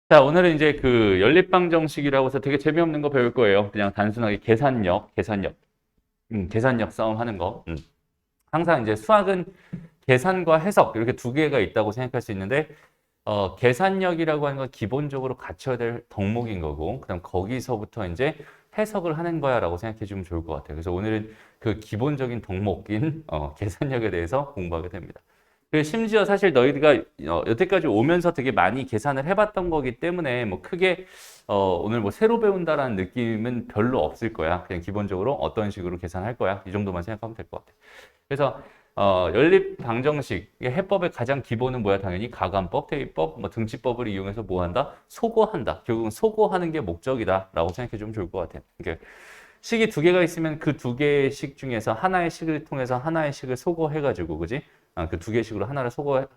자, 오늘은 이제 그 연립방정식이라고 해서 되게 재미없는 거 배울 거예요. 그냥 단순하게 계산력 싸움 하는 거. 항상 이제 수학은 계산과 해석 이렇게 두 개가 있다고 생각할 수 있는데, 계산력이라고 하는 건 기본적으로 갖춰야 될 덕목인 거고, 그다음 거기서부터 이제 해석을 하는 거야라고 생각해 주면 좋을 것 같아요. 그래서 오늘은 그 기본적인 덕목인 계산력에 대해서 공부하게 됩니다. 그리고 심지어 사실 너희가 여태까지 오면서 되게 많이 계산을 해봤던 거기 때문에 뭐 크게 오늘 뭐 새로 배운다라는 느낌은 별로 없을 거야. 그냥 기본적으로 어떤 식으로 계산할 거야. 이 정도만 생각하면 될 것 같아. 그래서 연립 방정식 해법의 가장 기본은 뭐야? 당연히 가감법, 대입법, 뭐 등치법을 이용해서 뭐 한다? 소거한다. 결국은 소거하는 게 목적이다라고 생각해 주면 좋을 것 같아. 그러니까 식이 두 개가 있으면 그 두 개의 식 중에서 하나의 식을 통해서 하나의 식을 소거해가지고, 그지? 그 두 개의 식으로 하나를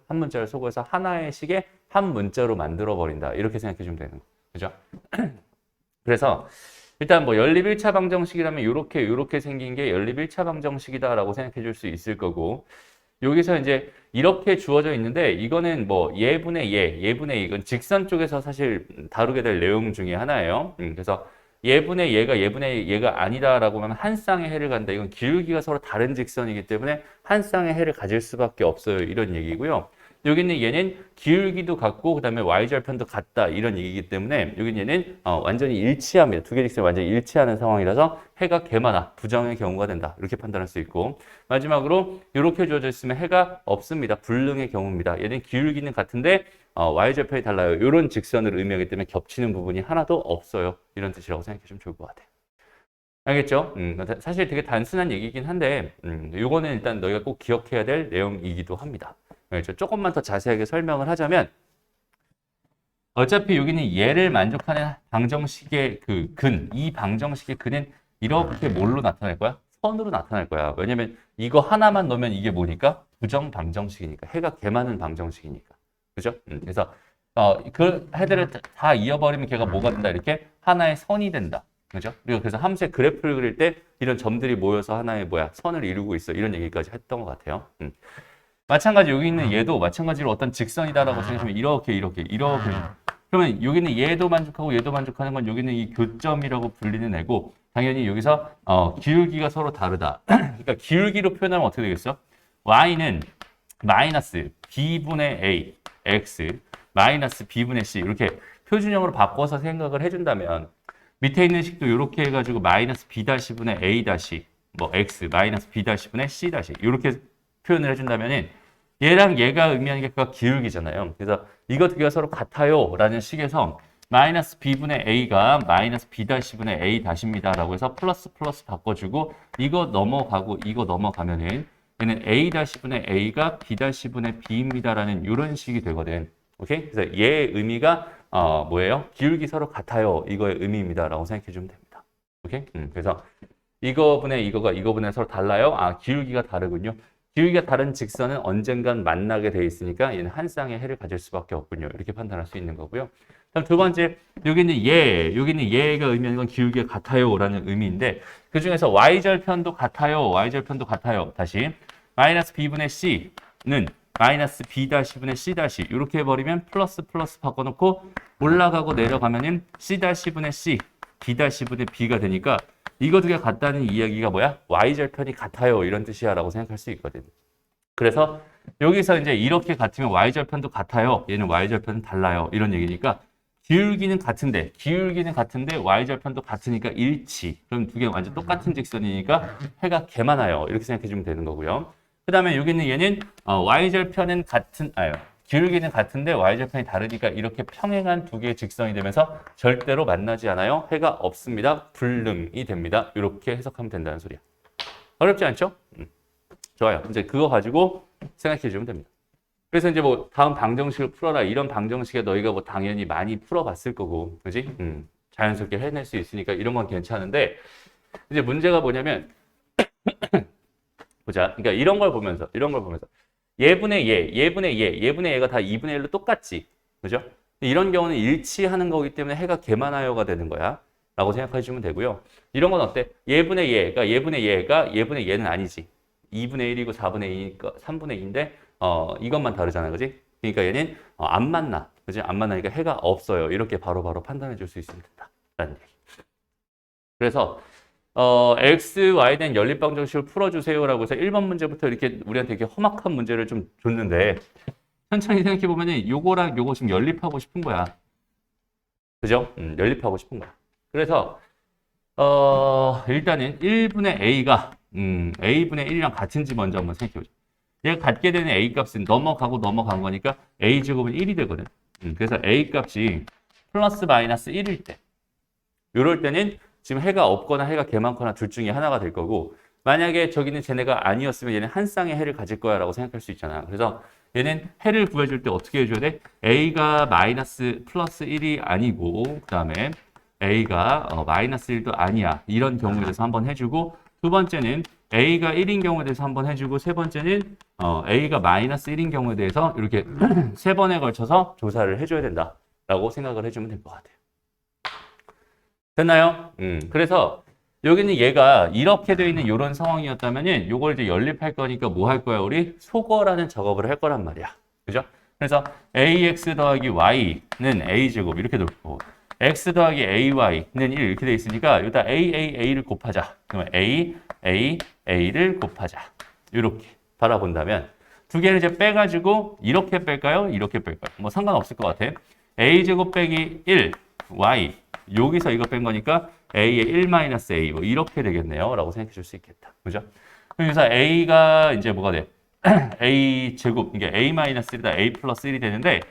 한 문자를 소거해서 하나의 식의 한 문자로 만들어 버린다. 이렇게 생각해 주면 되는 거. 그죠? 그래서 일단 뭐 연립 1차 방정식이라면 요렇게 생긴 게 연립 1차 방정식이다라고 생각해 줄 수 있을 거고, 여기서 이제 이렇게 주어져 있는데 이거는 뭐 예분의 이건 직선 쪽에서 사실 다루게 될 내용 중에 하나예요. 그래서 예분의 얘가 아니다라고 하면 한 쌍의 해를 간다. 이건 기울기가 서로 다른 직선이기 때문에 한 쌍의 해를 가질 수밖에 없어요. 이런 얘기고요. 여기는 얘는 기울기도 같고 그다음에 y절편도 같다 이런 얘기이기 때문에 여기는 얘는 완전히 일치합니다. 두 개 직선이 완전히 일치하는 상황이라서 해가 개만하 부정의 경우가 된다. 이렇게 판단할 수 있고, 마지막으로 이렇게 주어져 있으면 해가 없습니다. 불능의 경우입니다. 얘는 기울기는 같은데 y절편이 달라요. 이런 직선을 의미하기 때문에 겹치는 부분이 하나도 없어요. 이런 뜻이라고 생각해 주면 좋을 것 같아요. 알겠죠? 사실 되게 단순한 얘기긴 한데 이거는 일단 너희가 꼭 기억해야 될 내용이기도 합니다. 알겠죠? 조금만 더 자세하게 설명을 하자면, 어차피 여기는 얘를 만족하는 방정식의 그 근, 이 방정식의 근은 이렇게 뭘로 나타날 거야? 선으로 나타날 거야. 왜냐면 이거 하나만 넣으면 이게 뭐니까? 부정 방정식이니까. 해가 개 많은 방정식이니까. 그죠? 그래서 그 해들을 다 이어버리면 걔가 뭐가 된다? 이렇게 하나의 선이 된다. 그죠? 그리고 그래서 함수의 그래프를 그릴 때 이런 점들이 모여서 하나의 선을 이루고 있어. 이런 얘기까지 했던 것 같아요. 마찬가지 여기 있는 얘도 마찬가지로 어떤 직선이다라고 생각하면 이렇게 그러면 여기는 얘도 만족하고 얘도 만족하는 건 여기는 이 교점이라고 불리는 애고, 당연히 여기서 기울기가 서로 다르다. 그러니까 기울기로 표현하면 어떻게 되겠어? y는 마이너스 b분의 a x 마이너스 b분의 c 이렇게 표준형으로 바꿔서 생각을 해준다면 밑에 있는 식도 이렇게 해가지고 마이너스 b-분의 a- 뭐 x 마이너스 b-분의 c- 이렇게 표현을 해준다면은 얘랑 얘가 의미하는 게 그 기울기잖아요. 그래서 이거 두 개가 서로 같아요 라는 식에서 마이너스 b분의 a가 마이너스 b-분의 a- 입니다라고 해서 플러스 플러스 바꿔주고 이거 넘어가고 이거 넘어가면은 얘는 a-분의 a가 b-분의 b입니다라는 이런 식이 되거든. 오케이? 그래서 얘의 의미가 뭐예요? 기울기 서로 같아요. 이거의 의미입니다라고 생각해 주면 됩니다. 오케이? 그래서 이거분의 이거가 이거분의 서로 달라요? 기울기가 다르군요. 기울기가 다른 직선은 언젠간 만나게 돼 있으니까 얘는 한 쌍의 해를 가질 수밖에 없군요. 이렇게 판단할 수 있는 거고요. 다음 두 번째, 여기는 여기는 얘가 의미하는 건 기울기가 같아요라는 의미인데 그 중에서 y절편도 같아요. y절편도 같아요. 다시 마이너스 b분의 c는 마이너스 b-분의 c- 이렇게 해버리면 플러스 플러스 바꿔놓고 올라가고 내려가면은 c-분의 c, b-분의 b가 되니까 이거 두 개 같다는 이야기가 뭐야? y절편이 같아요. 이런 뜻이야라고 생각할 수 있거든. 그래서 여기서 이제 이렇게 같으면 y절편도 같아요. 얘는 y절편은 달라요. 이런 얘기니까 기울기는 같은데 y절편도 같으니까 일치. 그럼 두 개 완전 똑같은 직선이니까 해가 개 많아요. 이렇게 생각해 주면 되는 거고요. 그 다음에 여기 있는 얘는 y절편은 기울기는 같은데 y절편이 다르니까 이렇게 평행한 두 개의 직선이 되면서 절대로 만나지 않아요. 해가 없습니다. 불능이 됩니다. 이렇게 해석하면 된다는 소리야. 어렵지 않죠? 좋아요. 이제 그거 가지고 생각해 주면 됩니다. 그래서 이제 뭐 다음 방정식을 풀어라. 이런 방정식에 너희가 뭐 당연히 많이 풀어봤을 거고, 그지? 자연스럽게 해낼 수 있으니까 이런 건 괜찮은데 이제 문제가 뭐냐면 보자. 그러니까 이런 걸 보면서 예분의 얘가 다 2분의 1로 똑같지. 그죠? 이런 경우는 일치하는 거기 때문에 해가 개만하여가 되는 거야. 라고 생각해 주면 되고요. 이런 건 어때? 예분의 얘는 아니지. 2분의 1이고 4분의 2니까 3분의 2인데 이것만 다르잖아. 그지? 그러니까 얘는 안 만나. 그지? 안 만나니까 해가 없어요. 이렇게 바로바로 판단해 줄 수 있으면 된다라는 얘기. 그래서 x, y에 대한 연립방정식을 풀어주세요라고 해서 1번 문제부터 이렇게 우리한테 이렇게 험악한 문제를 좀 줬는데 천천히 생각해 보면은 요거랑 요거 지금 연립하고 싶은 거야. 그죠? 연립하고 싶은 거야. 그래서 일단은 1분의 a가 a분의 1이랑 같은지 먼저 한번 생각해 보자. 얘가 갖게 되는 a 값은 넘어가고 넘어간 거니까 a 제곱은 1이 되거든. 그래서 a 값이 플러스 마이너스 1일 때 이럴 때는 지금 해가 없거나 해가 개 많거나 둘 중에 하나가 될 거고 만약에 저기는 쟤네가 아니었으면 얘는 한 쌍의 해를 가질 거야 라고 생각할 수 있잖아. 그래서 얘는 해를 구해줄 때 어떻게 해줘야 돼? a가 마이너스 플러스 1이 아니고 그 다음에 a가 마이너스 1도 아니야. 이런 경우에 대해서 한번 해주고 두 번째는 a가 1인 경우에 대해서 한번 해주고 세 번째는 a가 마이너스 1인 경우에 대해서 이렇게 세 번에 걸쳐서 조사를 해줘야 된다라고 생각을 해주면 될 것 같아요. 됐나요? 그래서 여기는 얘가 이렇게 되어 있는 이런 상황이었다면은 이걸 이제 연립할 거니까 뭐 할 거야? 우리 소거라는 작업을 할 거란 말이야. 그죠? 그래서 ax 더하기 y는 a제곱 이렇게 놓을 거고 x 더하기 ay는 1 이렇게 돼 있으니까 여기다 a를 곱하자. 그러면 a를 곱하자. 이렇게 바라본다면 두 개를 이제 빼가지고 이렇게 뺄까요? 이렇게 뺄까요? 뭐 상관없을 것 같아. a제곱 빼기 1 y 여기서 이거 뺀 거니까 a의 1-a 뭐 이렇게 되겠네요 라고 생각해 줄 수 있겠다. 그죠? 그래서 a가 이제 뭐가 돼? a 제곱 이게 a-1이다 a 플러스 1이 되는데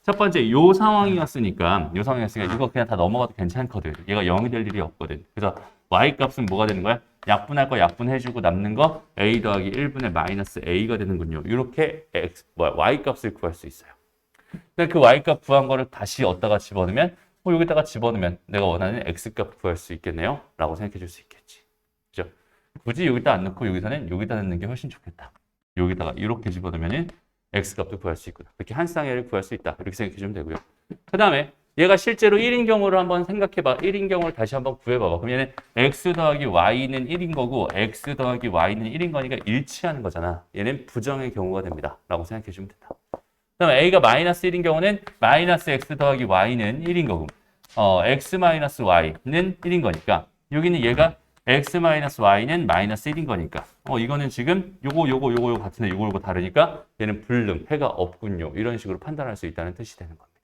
첫 번째 요 상황이었으니까 이거 그냥 다 넘어가도 괜찮거든. 얘가 0이 될 일이 없거든. 그래서 y 값은 뭐가 되는 거야? 약분할 거 약분해주고 남는 거 a 더하기 1분의 마이너스 a가 되는군요. 이렇게 y 값을 구할 수 있어요. 근데 그 y 값 구한 거를 다시 어디다가 집어넣으면 여기다가 집어넣으면 내가 원하는 x값 구할 수 있겠네요 라고 생각해 줄 수 있겠지. 그죠? 굳이 여기다 안 넣고 여기서는 여기다 넣는 게 훨씬 좋겠다. 여기다가 이렇게 집어넣으면 x값도 구할 수 있구나. 이렇게 한 쌍해를 구할 수 있다. 이렇게 생각해 주면 되고요. 그 다음에 얘가 실제로 1인 경우를 한번 생각해봐. 1인 경우를 다시 한번 구해봐봐. 그럼 얘는 x 더하기 y는 1인 거고 x 더하기 y는 1인 거니까 일치하는 거잖아. 얘는 부정의 경우가 됩니다. 라고 생각해 주면 된다. 그 다음에 a가 마이너스 1인 경우는 마이너스 x 더하기 y는 1인 거고 x 마이너스 y는 1인 거니까 여기는 얘가 x 마이너스 y는 마이너스 1인 거니까 이거는 지금 요거 같은데 요거 다르니까 얘는 불능, 해가 없군요. 이런 식으로 판단할 수 있다는 뜻이 되는 겁니다.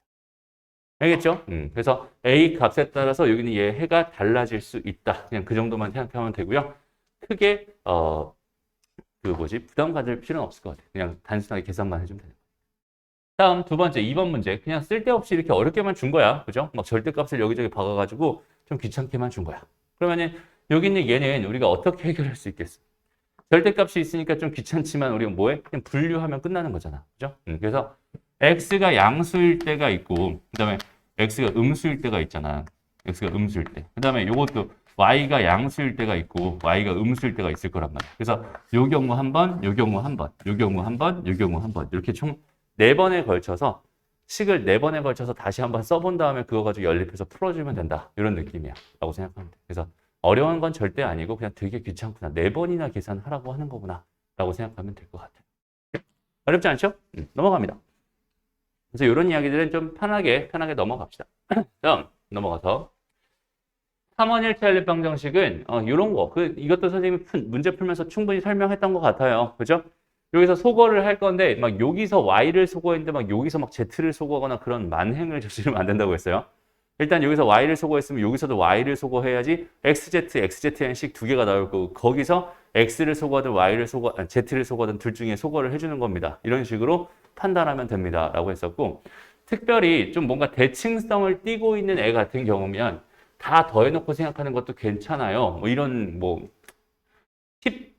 알겠죠? 그래서 a 값에 따라서 여기는 얘 해가 달라질 수 있다. 그냥 그 정도만 생각하면 되고요. 크게 부담 가질 필요는 없을 것 같아요. 그냥 단순하게 계산만 해주면 되는 거예요. 다음 두 번째 2번 문제. 그냥 쓸데없이 이렇게 어렵게만 준 거야. 그죠? 막 절대값을 여기저기 박아가지고 좀 귀찮게만 준 거야. 그러면은 여기 있는 얘는 우리가 어떻게 해결할 수 있겠어? 절대값이 있으니까 좀 귀찮지만 우리가 뭐해? 그냥 분류하면 끝나는 거잖아. 그죠? 그래서 x가 양수일 때가 있고 그 다음에 x가 음수일 때가 있잖아. x가 음수일 때. 그 다음에 요것도 y가 양수일 때가 있고 y가 음수일 때가 있을 거란 말이야. 그래서 요 경우 한 번, 요 경우 한 번, 요 경우 한 번, 요 경우 한 번 이렇게 총 4번에 걸쳐서 식을 4번에 걸쳐서 다시 한번 써본 다음에 그거 가지고 연립해서 풀어주면 된다. 이런 느낌이야. 라고 생각하면 돼. 그래서 어려운 건 절대 아니고 그냥 되게 귀찮구나. 4번이나 계산하라고 하는 거구나. 라고 생각하면 될 것 같아요. 어렵지 않죠? 넘어갑니다. 그래서 이런 이야기들은 좀 편하게 넘어갑시다. 다음 넘어가서 3원 1차 연립방정식은 이런 거. 이것도 선생님이 문제 풀면서 충분히 설명했던 것 같아요. 그죠? 여기서 소거를 할 건데 막 여기서 y를 소거했는데 막 여기서 막 z를 소거하거나 그런 만행을 저지르면 안 된다고 했어요. 일단 여기서 y를 소거했으면 여기서도 y를 소거해야지 xzn식 두 개가 나올 거고 거기서 x를 소거하든 y를 z를 소거하든 둘 중에 소거를 해주는 겁니다. 이런 식으로 판단하면 됩니다. 라고 했었고 특별히 좀 뭔가 대칭성을 띠고 있는 애 같은 경우면 다 더해놓고 생각하는 것도 괜찮아요. 뭐 이런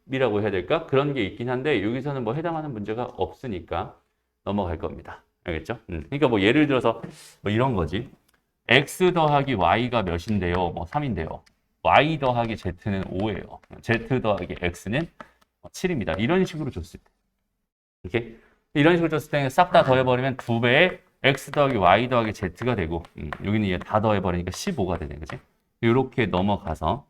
팁이라고 해야 될까? 그런 게 있긴 한데 여기서는 뭐 해당하는 문제가 없으니까 넘어갈 겁니다. 알겠죠? 그러니까 뭐 예를 들어서 뭐 이런 거지. x 더하기 y가 몇인데요? 뭐 3인데요. y 더하기 z는 5예요. z 더하기 x는 7입니다. 이런 식으로 줬을 때. 이렇게 이런 식으로 줬을 때는 싹 다 더해버리면 2배의 x 더하기 y 더하기 z가 되고 여기는 얘 다 더해버리니까 15가 되네. 그치? 이렇게 넘어가서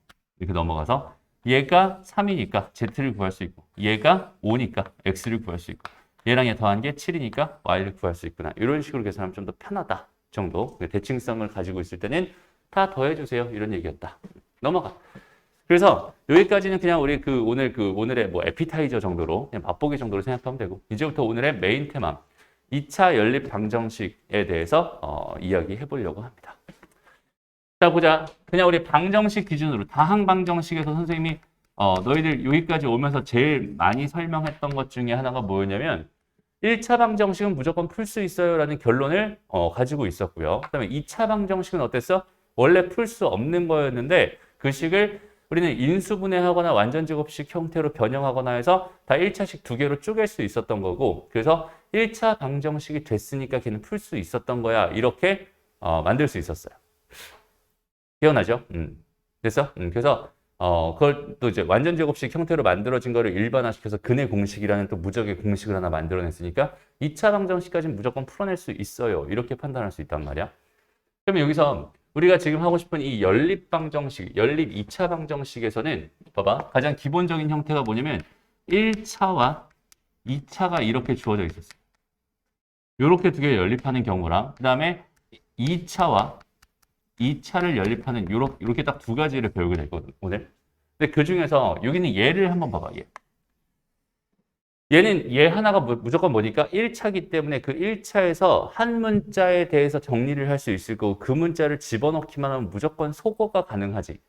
얘가 3이니까 z를 구할 수 있고 얘가 5니까 x를 구할 수 있고 얘랑 얘 더한 게 7이니까 y를 구할 수 있구나. 이런 식으로 계산하면 좀 더 편하다 정도. 대칭성을 가지고 있을 때는 다 더해주세요. 이런 얘기였다. 넘어가. 그래서 여기까지는 그냥 우리 오늘의 뭐 에피타이저 정도로 그냥 맛보기 정도로 생각하면 되고, 이제부터 오늘의 메인 테마 2차 연립 방정식에 대해서 이야기해 보려고 합니다. 자, 보자. 그냥 우리 방정식 기준으로 다항 방정식에서 선생님이 너희들 여기까지 오면서 제일 많이 설명했던 것 중에 하나가 뭐였냐면 1차 방정식은 무조건 풀 수 있어요 라는 결론을 가지고 있었고요. 그다음에 2차 방정식은 어땠어? 원래 풀 수 없는 거였는데 그 식을 우리는 인수분해하거나 완전제곱식 형태로 변형하거나 해서 다 1차식 두 개로 쪼갤 수 있었던 거고, 그래서 1차 방정식이 됐으니까 걔는 풀 수 있었던 거야. 이렇게 만들 수 있었어요. 기억나죠? 됐어? 그래서 그걸 또 이제 완전제곱식 형태로 만들어진 거를 일반화시켜서 근의 공식이라는 또 무적의 공식을 하나 만들어냈으니까 2차 방정식까지는 무조건 풀어낼 수 있어요. 이렇게 판단할 수 있단 말이야. 그러면 여기서 우리가 지금 하고 싶은 이 연립 방정식, 연립 2차 방정식에서는 봐봐. 가장 기본적인 형태가 뭐냐면 1차와 2차가 이렇게 주어져 있었어요. 이렇게 두 개 연립하는 경우랑 그 다음에 2차와 2차를 연립하는 이렇게 딱 두 가지를 배우게 됐거든, 오늘. 근데 그 중에서 여기는 얘를 한번 봐봐, 얘. 얘는 얘 하나가 무조건 뭐니까 1차기 때문에 그 1차에서 한 문자에 대해서 정리를 할 수 있을 거고 그 문자를 집어넣기만 하면 무조건 소거가 가능하지.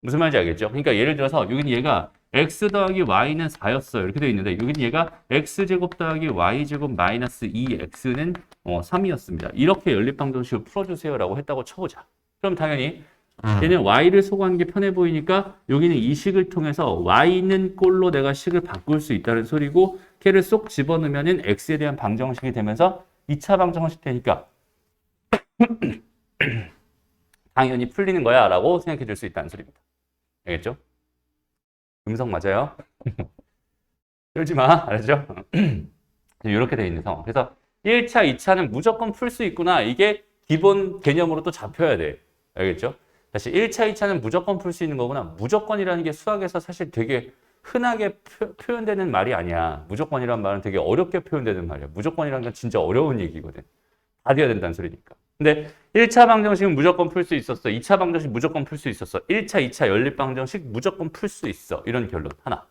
무슨 말인지 알겠죠? 그러니까 예를 들어서 여기는 얘가 x 더하기 y는 4였어요. 이렇게 되어 있는데 여기는 얘가 x제곱 더하기 y제곱 마이너스 2x는 3이었습니다. 이렇게 연립방정식을 풀어주세요 라고 했다고 쳐보자. 그럼 당연히 얘는 y를 소거하는 게 편해 보이니까 여기는 이 식을 통해서 y는 꼴로 내가 식을 바꿀 수 있다는 소리고, 걔를 쏙 집어넣으면 x에 대한 방정식이 되면서 2차 방정식 되니까 당연히 풀리는 거야 라고 생각해 줄 수 있다는 소리입니다. 알겠죠? 음성 맞아요? 떨지 마. 알았죠? 이렇게 돼 있는 상황. 그래서 1차, 2차는 무조건 풀 수 있구나. 이게 기본 개념으로 또 잡혀야 돼. 알겠죠? 다시 1차, 2차는 무조건 풀 수 있는 거구나. 무조건이라는 게 수학에서 사실 되게 흔하게 표현되는 말이 아니야. 무조건이란 말은 되게 어렵게 표현되는 말이야. 무조건이라는 건 진짜 어려운 얘기거든. 다 돼야 된다는 소리니까. 근데 1차 방정식은 무조건 풀 수 있었어. 2차 방정식 무조건 풀 수 있었어. 1차, 2차 연립 방정식 무조건 풀 수 있어. 이런 결론 하나.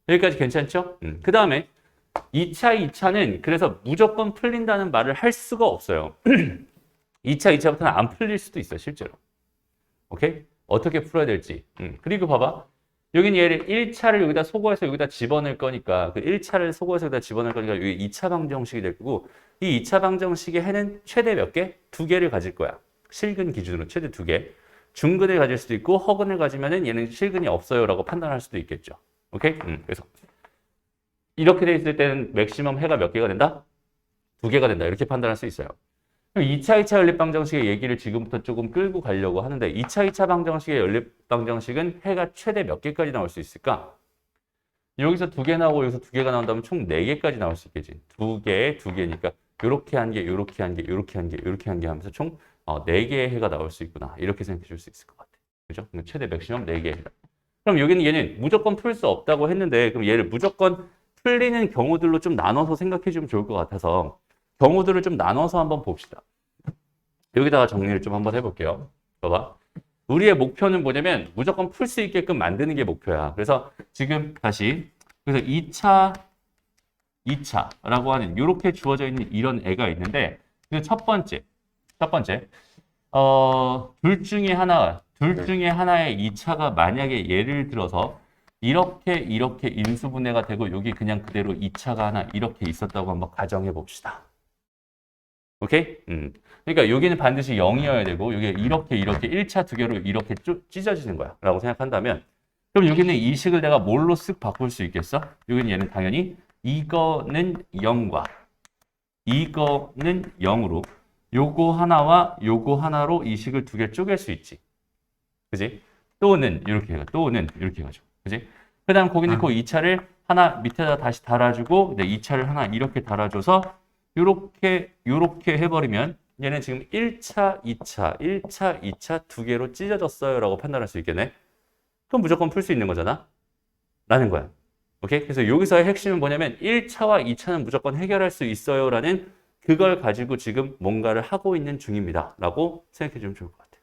여기까지 괜찮죠? 그 다음에 2차, 2차는 그래서 무조건 풀린다는 말을 할 수가 없어요. 2차, 2차부터는 안 풀릴 수도 있어, 실제로. 오케이? 어떻게 풀어야 될지. 그리고 봐봐. 여기는 얘를 1차를 여기다 소거해서 여기다 집어넣을 거니까 그 1차를 소거해서 여기다 집어넣을 거니까 여기 2차 방정식이 될 거고, 이 2차 방정식의 해는 최대 몇 개? 2개를 가질 거야. 실근 기준으로 최대 2개. 중근을 가질 수도 있고 허근을 가지면은 얘는 실근이 없어요라고 판단할 수도 있겠죠. 오케이? 그래서 이렇게 돼 있을 때는 맥시멈 해가 몇 개가 된다? 2개가 된다. 이렇게 판단할 수 있어요. 2차, 2차 연립 방정식의 얘기를 지금부터 조금 끌고 가려고 하는데 2차, 2차 방정식의 연립 방정식은 해가 최대 몇 개까지 나올 수 있을까? 여기서 2개 나오고 여기서 2개가 나온다면 총 4개까지 나올 수 있겠지. 2개, 2개니까 요렇게 한 개, 요렇게 한 개, 요렇게 한 개, 요렇게 한 개 하면서 총 4개의 해가 나올 수 있구나. 이렇게 생각해 줄 수 있을 것 같아. 그죠? 최대 맥시멈 4개의 해다. 그럼 여기는 얘는 무조건 풀 수 없다고 했는데 그럼 얘를 무조건 풀리는 경우들로 좀 나눠서 생각해 주면 좋을 것 같아서 경우들을 좀 나눠서 한번 봅시다. 여기다가 정리를 좀 한번 해볼게요. 봐봐. 우리의 목표는 뭐냐면 무조건 풀 수 있게끔 만드는 게 목표야. 그래서 지금 다시 그래서 2차라고 하는 이렇게 주어져 있는 이런 애가 있는데 첫 번째 둘 중에 하나의 2차가 만약에 예를 들어서 이렇게 인수분해가 되고 여기 그냥 그대로 2차가 하나 이렇게 있었다고 한번 가정해 봅시다. 오케이? 그러니까 여기는 반드시 0이어야 되고 여기 이렇게 1차 2개로 이렇게 찢어지는 거야 라고 생각한다면 그럼 여기는 이 식을 내가 뭘로 쓱 바꿀 수 있겠어? 여기는 얘는 당연히 이거는 0과 이거는 0으로 요거 하나와 요거 하나로 이 식을 2개 쪼갤 수 있지. 그지? 또는 이렇게 해가지고. 그지? 그 다음 거기는 그 2차를 하나 밑에다 다시 달아주고 2차를 하나 이렇게 달아줘서 요렇게 해버리면 얘는 지금 1차, 2차 2개로 찢어졌어요 라고 판단할 수 있겠네. 그럼 무조건 풀 수 있는 거잖아. 라는 거야. 오케이? 그래서 여기서의 핵심은 뭐냐면 1차와 2차는 무조건 해결할 수 있어요라는 그걸 가지고 지금 뭔가를 하고 있는 중입니다. 라고 생각해 주면 좋을 것 같아요.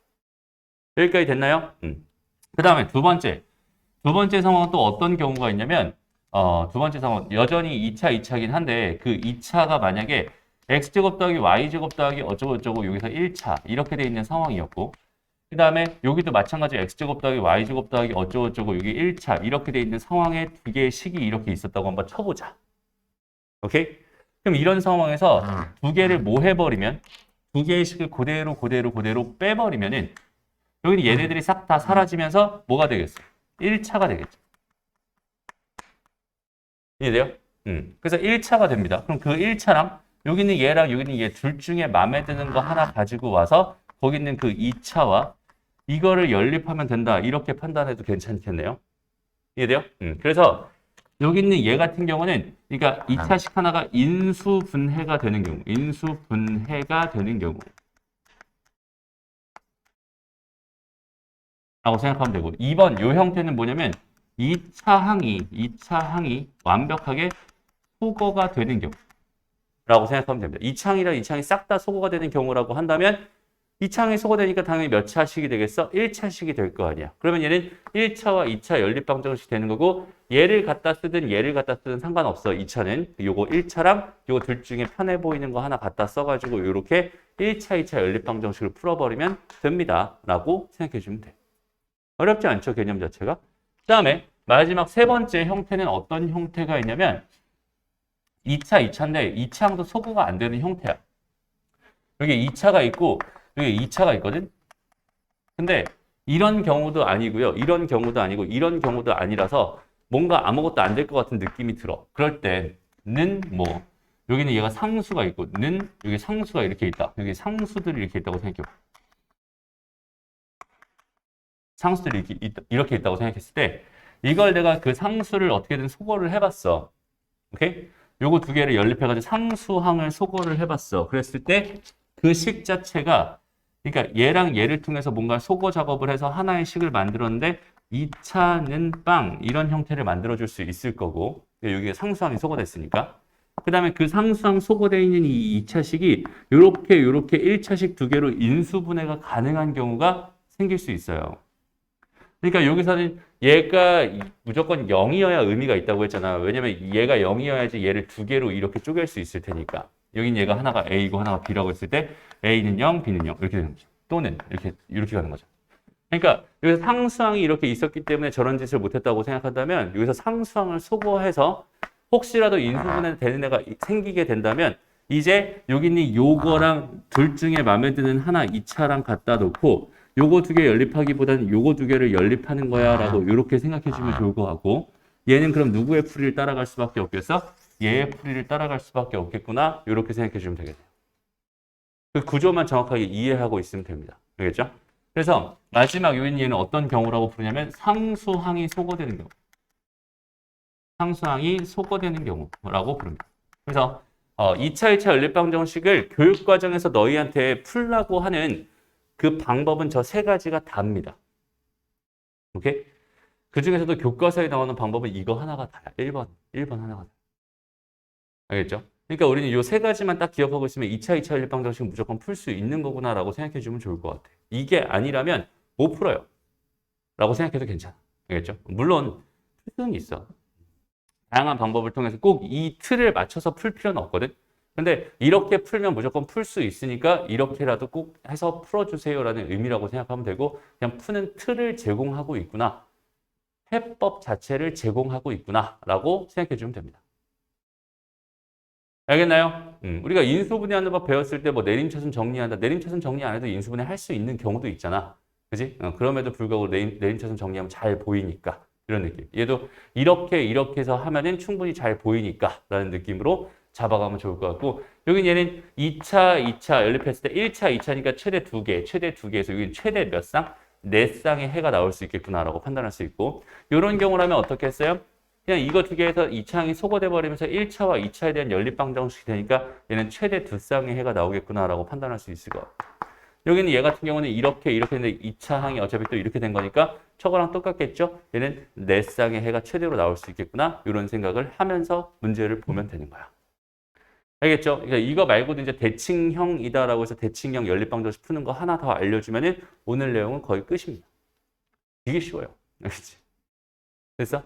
여기까지 됐나요? 그 다음에 두 번째 상황은 또 어떤 경우가 있냐면 두 번째 상황 여전히 2차, 2차긴 한데 그 2차가 만약에 x제곱 더하기 y제곱 더하기 어쩌고저쩌고 여기서 1차 이렇게 돼 있는 상황이었고 그 다음에 여기도 마찬가지로 x제곱 더하기 y제곱 더하기 어쩌고저쩌고 여기 1차 이렇게 돼 있는 상황에 두 개의 식이 이렇게 있었다고 한번 쳐보자. 오케이? 그럼 이런 상황에서 두 개를 뭐 해버리면 두 개의 식을 그대로 빼버리면은 여기는 얘네들이 싹 다 사라지면서 뭐가 되겠어? 1차가 되겠죠. 이해돼요? 그래서 1차가 됩니다. 그럼 그 1차랑 여기 있는 얘랑 여기 있는 얘 둘 중에 마음에 드는 거 하나 가지고 와서 거기 있는 그 2차와 이거를 연립하면 된다. 이렇게 판단해도 괜찮겠네요. 이해돼요? 그래서 여기 있는 얘 같은 경우는 그러니까 2차식 하나가 인수분해가 되는 경우 라고 생각하면 되고 2번 요 형태는 뭐냐면 2차 항이 완벽하게 소거가 되는 경우라고 생각하면 됩니다. 2창이랑 2창이 싹 다 소거가 되는 경우라고 한다면 2창이 소거되니까 당연히 몇 차식이 되겠어? 1차식이 될 거 아니야. 그러면 얘는 1차와 2차 연립방정식 되는 거고 얘를 갖다 쓰든 상관없어. 2차는 요거 1차랑 요거 둘 중에 편해 보이는 거 하나 갖다 써가지고 요렇게 1차, 2차 연립방정식을 풀어버리면 됩니다. 라고 생각해 주면 돼. 어렵지 않죠? 개념 자체가. 그 다음에 마지막 세 번째 형태는 어떤 형태가 있냐면 2차, 2차인데 2차항도 소거가 안 되는 형태야. 여기 2차가 있고 여기 2차가 있거든. 근데 이런 경우도 아니고요. 이런 경우도 아니고 이런 경우도 아니라서 뭔가 아무것도 안 될 것 같은 느낌이 들어. 그럴 때는 뭐 여기는 얘가 상수가 있고 는 여기 상수가 이렇게 있다. 여기 상수들이 이렇게 있다고 생각해요. 상수들이 이렇게 있다고 생각했을 때 이걸 내가 그 상수를 어떻게든 소거를 해봤어. 오케이? 요거 두 개를 연립해가지고 상수항을 소거를 해봤어. 그랬을 때 그 식 자체가 그러니까 얘랑 얘를 통해서 뭔가 소거 작업을 해서 하나의 식을 만들었는데 2차는 빵 이런 형태를 만들어줄 수 있을 거고 여기가 상수항이 소거됐으니까 그 다음에 그 상수항 소거되어 있는 이 2차식이 요렇게 1차식 두 개로 인수분해가 가능한 경우가 생길 수 있어요. 그러니까 여기서는 얘가 무조건 0이어야 의미가 있다고 했잖아. 왜냐면 얘가 0이어야지 얘를 두 개로 이렇게 쪼갤 수 있을 테니까. 여긴 얘가 하나가 A이고 하나가 B라고 했을 때 A는 0, B는 0 이렇게 되는 거죠. 또는 이렇게 가는 거죠. 그러니까 여기서 상수항이 이렇게 있었기 때문에 저런 짓을 못했다고 생각한다면 여기서 상수항을 소거해서 혹시라도 인수분해 되는 애가 생기게 된다면 이제 여기 있는 요거랑 둘 중에 마음에 드는 하나 2차랑 갖다 놓고 요거 두 개 연립하기보다는 요거 두 개를 연립하는 거야 라고 이렇게 생각해 주면 좋을 것 같고 얘는 그럼 누구의 풀이를 따라갈 수밖에 없겠어? 얘의 풀이를 따라갈 수밖에 없겠구나 이렇게 생각해 주면 되겠네요. 그 구조만 정확하게 이해하고 있으면 됩니다. 알겠죠? 그래서 마지막 요인 얘는 어떤 경우라고 부르냐면 상수항이 소거되는 경우. 상수항이 소거되는 경우라고 부릅니다. 그래서 2차, 1차 연립방정식을 교육과정에서 너희한테 풀라고 하는 그 방법은 저 세 가지가 다입니다. 오케이? 그 중에서도 교과서에 나오는 방법은 이거 하나가 다야. 1번 하나가 다. 알겠죠? 그러니까 우리는 이 세 가지만 딱 기억하고 있으면 2차, 2차 연립방정식 무조건 풀 수 있는 거구나라고 생각해 주면 좋을 것 같아. 이게 아니라면 못 풀어요. 라고 생각해도 괜찮아. 알겠죠? 물론 풀 수는 있어. 다양한 방법을 통해서 꼭 이 틀을 맞춰서 풀 필요는 없거든. 근데 이렇게 풀면 무조건 풀 수 있으니까 이렇게라도 꼭 해서 풀어주세요라는 의미라고 생각하면 되고 그냥 푸는 틀을 제공하고 있구나. 해법 자체를 제공하고 있구나 라고 생각해 주면 됩니다. 알겠나요? 우리가 인수분해하는 법 배웠을 때 뭐 내림차순 정리한다. 내림차순 정리 안 해도 인수분해 할 수 있는 경우도 있잖아. 그지? 그럼에도 불구하고 내림차순 정리하면 잘 보이니까 이런 느낌. 얘도 이렇게 해서 하면은 충분히 잘 보이니까 라는 느낌으로 잡아가면 좋을 것 같고 여긴 얘는 2차 연립했을 때 1차, 2차니까 최대 두 개에서 여기는 최대 몇 쌍? 4쌍의 해가 나올 수 있겠구나라고 판단할 수 있고 이런 경우라면 어떻게 했어요? 그냥 이거 두 개에서 2차항이 소거돼 버리면서 1차와 2차에 대한 연립방정식이 되니까 얘는 최대 2쌍의 해가 나오겠구나라고 판단할 수 있을 것 같아요. 여기는 얘 같은 경우는 이렇게 했는데 2차 항이 어차피 또 이렇게 된 거니까 저거랑 똑같겠죠? 얘는 네 쌍의 해가 최대로 나올 수 있겠구나. 이런 생각을 하면서 문제를 보면 되는 거야. 알겠죠? 그러니까 이거 말고도 이제 대칭형이다라고 해서 대칭형 연립방정식 푸는 거 하나 더 알려주면은 오늘 내용은 거의 끝입니다. 되게 쉬워요. 알겠지? 됐어?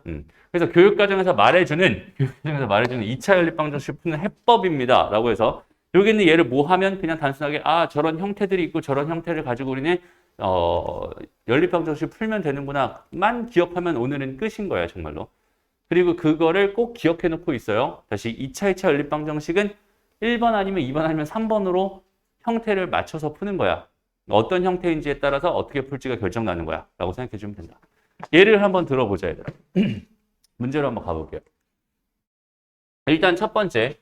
그래서 교육과정에서 말해주는 2차 연립방정식 푸는 해법입니다. 라고 해서 여기는 얘를 뭐 하면 그냥 단순하게 저런 형태들이 있고 저런 형태를 가지고 우리는 연립방정식 풀면 되는구나만 기억하면 오늘은 끝인 거야 정말로. 그리고 그거를 꼭 기억해 놓고 있어요. 다시 2차 연립방정식은 1번 아니면 2번 아니면 3번으로 형태를 맞춰서 푸는 거야. 어떤 형태인지에 따라서 어떻게 풀지가 결정나는 거야 라고 생각해 주면 된다. 예를 한번 들어보자 얘들아. 문제로 한번 가볼게요. 일단 첫 번째